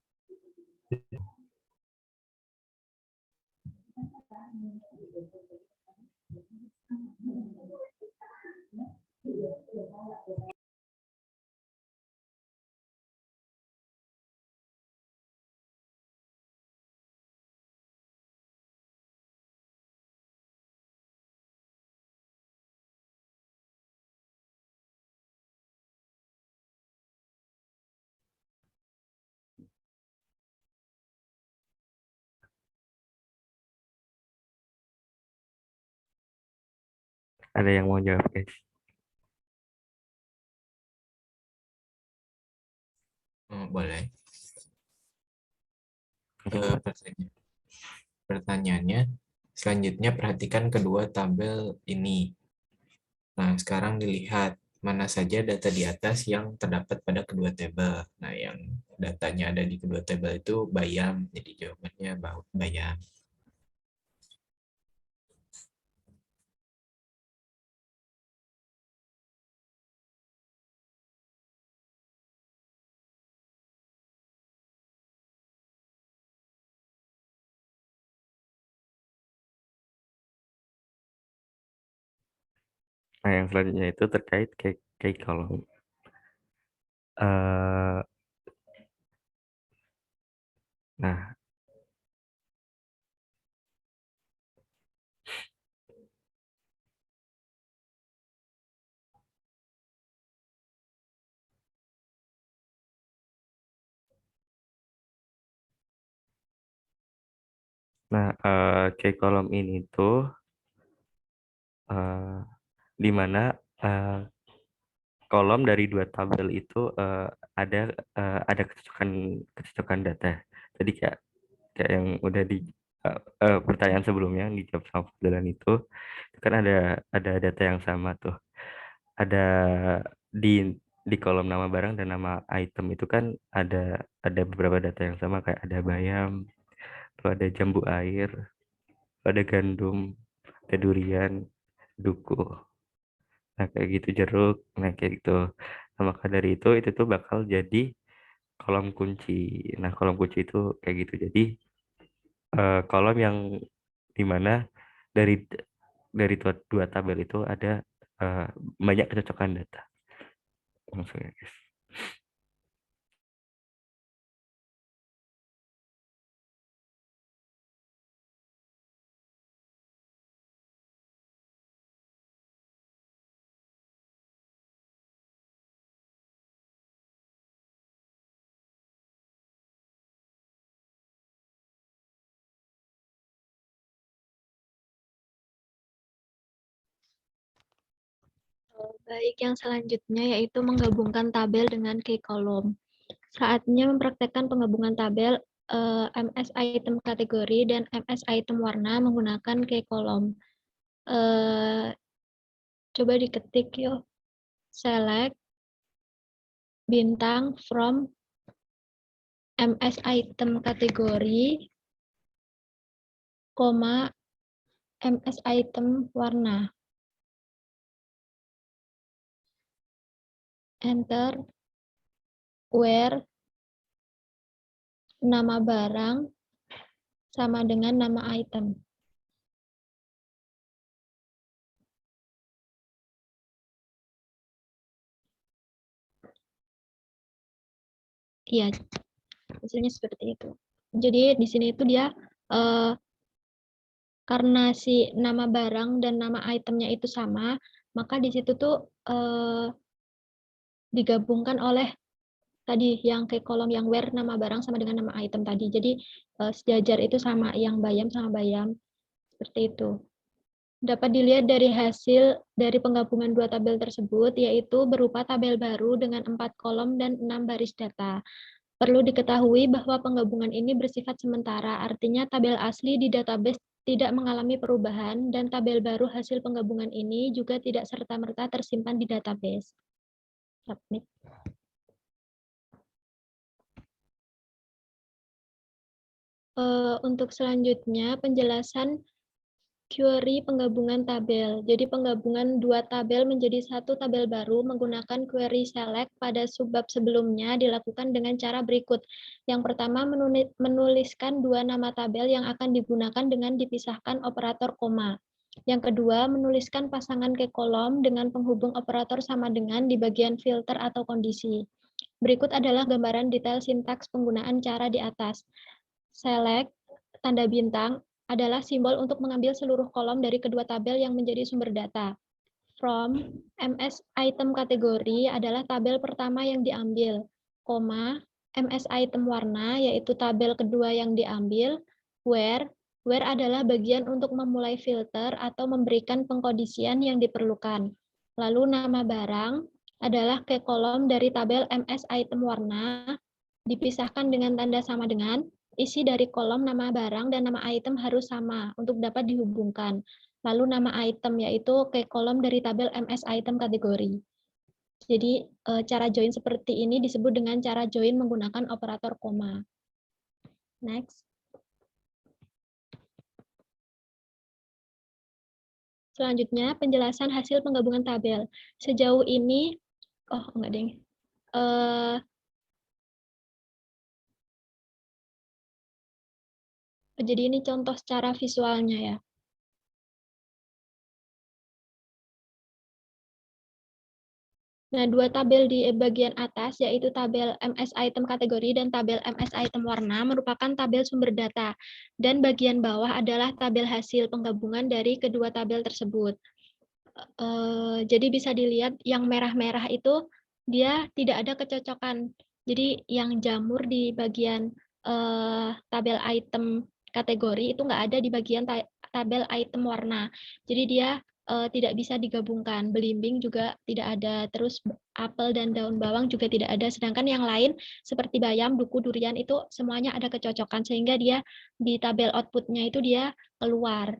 Ada yang mau jawab, guys? Boleh. Pertanyaannya, selanjutnya perhatikan kedua tabel ini. Nah, sekarang dilihat mana saja data di atas yang terdapat pada kedua tabel. Nah, yang datanya ada di kedua tabel itu bayam, jadi jawabannya bayam. Nah, yang selanjutnya itu terkait key column. Nah, key column ini tuh di mana kolom dari dua tabel itu ada kecocokan data. Jadi kayak yang udah pertanyaan sebelumnya yang dijawab sama Fadlan itu kan ada data yang sama tuh. Ada di kolom nama barang dan nama item itu kan ada beberapa data yang sama, kayak ada bayam, lalu ada jambu air, ada gandum, ada durian, duku. Nah, kayak gitu jeruk. Nah, kayak gitu. Nah, maka dari itu tuh bakal jadi kolom kunci. Nah, kolom kunci itu kayak gitu. Jadi kolom yang dimana dari dua tabel itu ada banyak kecocokan data. Langsung ya, guys. Baik, yang selanjutnya yaitu menggabungkan tabel dengan key column. Saatnya mempraktekkan penggabungan tabel MS item kategori dan MS item warna menggunakan key column. Coba diketik yuk. Select bintang from MS item kategori, MS item warna. Enter. Where nama barang sama dengan nama item. Iya, hasilnya seperti itu. Jadi di sini itu dia karena si nama barang dan nama itemnya itu sama, maka di situ tuh digabungkan oleh tadi yang ke kolom yang where nama barang sama dengan nama item tadi. Jadi sejajar itu sama, yang bayam sama bayam. Seperti itu. Dapat dilihat dari hasil dari penggabungan dua tabel tersebut, yaitu berupa tabel baru dengan 4 kolom dan 6 baris data. Perlu diketahui bahwa penggabungan ini bersifat sementara, artinya tabel asli di database tidak mengalami perubahan, dan tabel baru hasil penggabungan ini juga tidak serta-merta tersimpan di database. Submit. Untuk selanjutnya, penjelasan query penggabungan tabel. Jadi penggabungan dua tabel menjadi satu tabel baru menggunakan query select pada subbab sebelumnya dilakukan dengan cara berikut. Yang pertama, menuliskan dua nama tabel yang akan digunakan dengan dipisahkan operator koma. Yang kedua, menuliskan pasangan ke kolom dengan penghubung operator sama dengan di bagian filter atau kondisi. Berikut adalah gambaran detail sintaks penggunaan cara di atas. Select, tanda bintang, adalah simbol untuk mengambil seluruh kolom dari kedua tabel yang menjadi sumber data. From, MS item kategori adalah tabel pertama yang diambil, MS item warna, yaitu tabel kedua yang diambil, where adalah bagian untuk memulai filter atau memberikan pengkondisian yang diperlukan. Lalu nama barang adalah ke kolom dari tabel MS item warna, dipisahkan dengan tanda sama dengan, isi dari kolom nama barang dan nama item harus sama untuk dapat dihubungkan. Lalu nama item yaitu ke kolom dari tabel MS item kategori. Jadi cara join seperti ini disebut dengan cara join menggunakan operator koma. Next. Selanjutnya penjelasan hasil penggabungan tabel. Sejauh ini, enggak deh. Jadi ini contoh secara visualnya ya. Nah, dua tabel di bagian atas, yaitu tabel MS item kategori dan tabel MS item warna, merupakan tabel sumber data. Dan bagian bawah adalah tabel hasil penggabungan dari kedua tabel tersebut. Jadi bisa dilihat yang merah-merah itu, dia tidak ada kecocokan. Jadi yang jamur di bagian tabel item kategori itu nggak ada di bagian tabel item warna. Jadi dia tidak bisa digabungkan. Belimbing juga tidak ada. Terus apel dan daun bawang juga tidak ada. Sedangkan yang lain seperti bayam, duku, durian itu semuanya ada kecocokan sehingga dia di tabel output-nya itu dia keluar.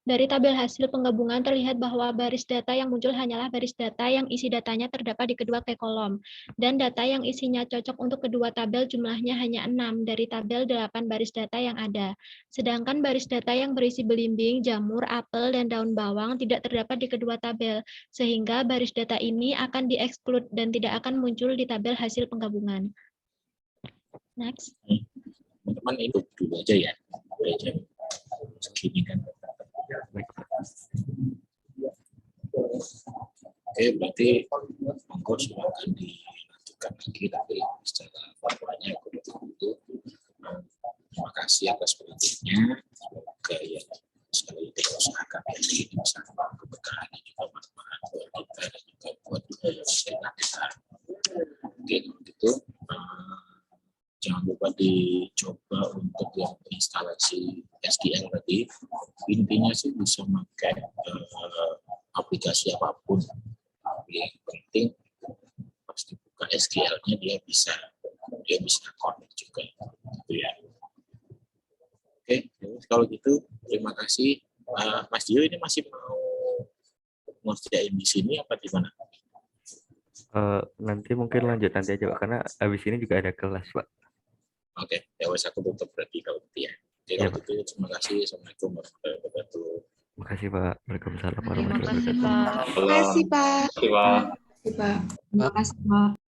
Dari tabel hasil penggabungan terlihat bahwa baris data yang muncul hanyalah baris data yang isi datanya terdapat di kedua kolom. Dan data yang isinya cocok untuk kedua tabel jumlahnya hanya 6 dari tabel 8 baris data yang ada. Sedangkan baris data yang berisi belimbing, jamur, apel, dan daun bawang tidak terdapat di kedua tabel. Sehingga baris data ini akan di-exclude dan tidak akan muncul di tabel hasil penggabungan. Next. Teman-teman itu dulu aja ya. Udah jam segini kan. Oke, berarti monggo silakan dilanjutkan lagi, tapi secara formalnya aku dulu. Terima kasih atas perhatiannya. Semoga ya sekali lagi usahakan ini bisa keberkahan juga manfaat buat kita dan juga buat sekitar kita. Oke, kalau gitu jangan lupa dicoba untuk yang instalasi SQL tadi. Intinya sih bisa pakai aplikasi apapun. Yang penting pasti buka SQL-nya dia bisa connect juga. Gitu ya. Oke, kalau gitu terima kasih. Mas Dio ini masih mau ngerjain di sini apa di mana? Nanti mungkin lanjut nanti aja Pak, karena habis ini juga ada kelas Pak. Oke, ya wes aku tutup berarti kalau gitu ya. Oke, kalau gitu terima kasih. Assalamualaikum warahmatullahi wabarakatuh. Terima kasih Pak. Waalaikumsalam Terima warahmatullahi kasih wabarakatuh. Pak. Terima kasih, Pak. Terima kasih, Pak.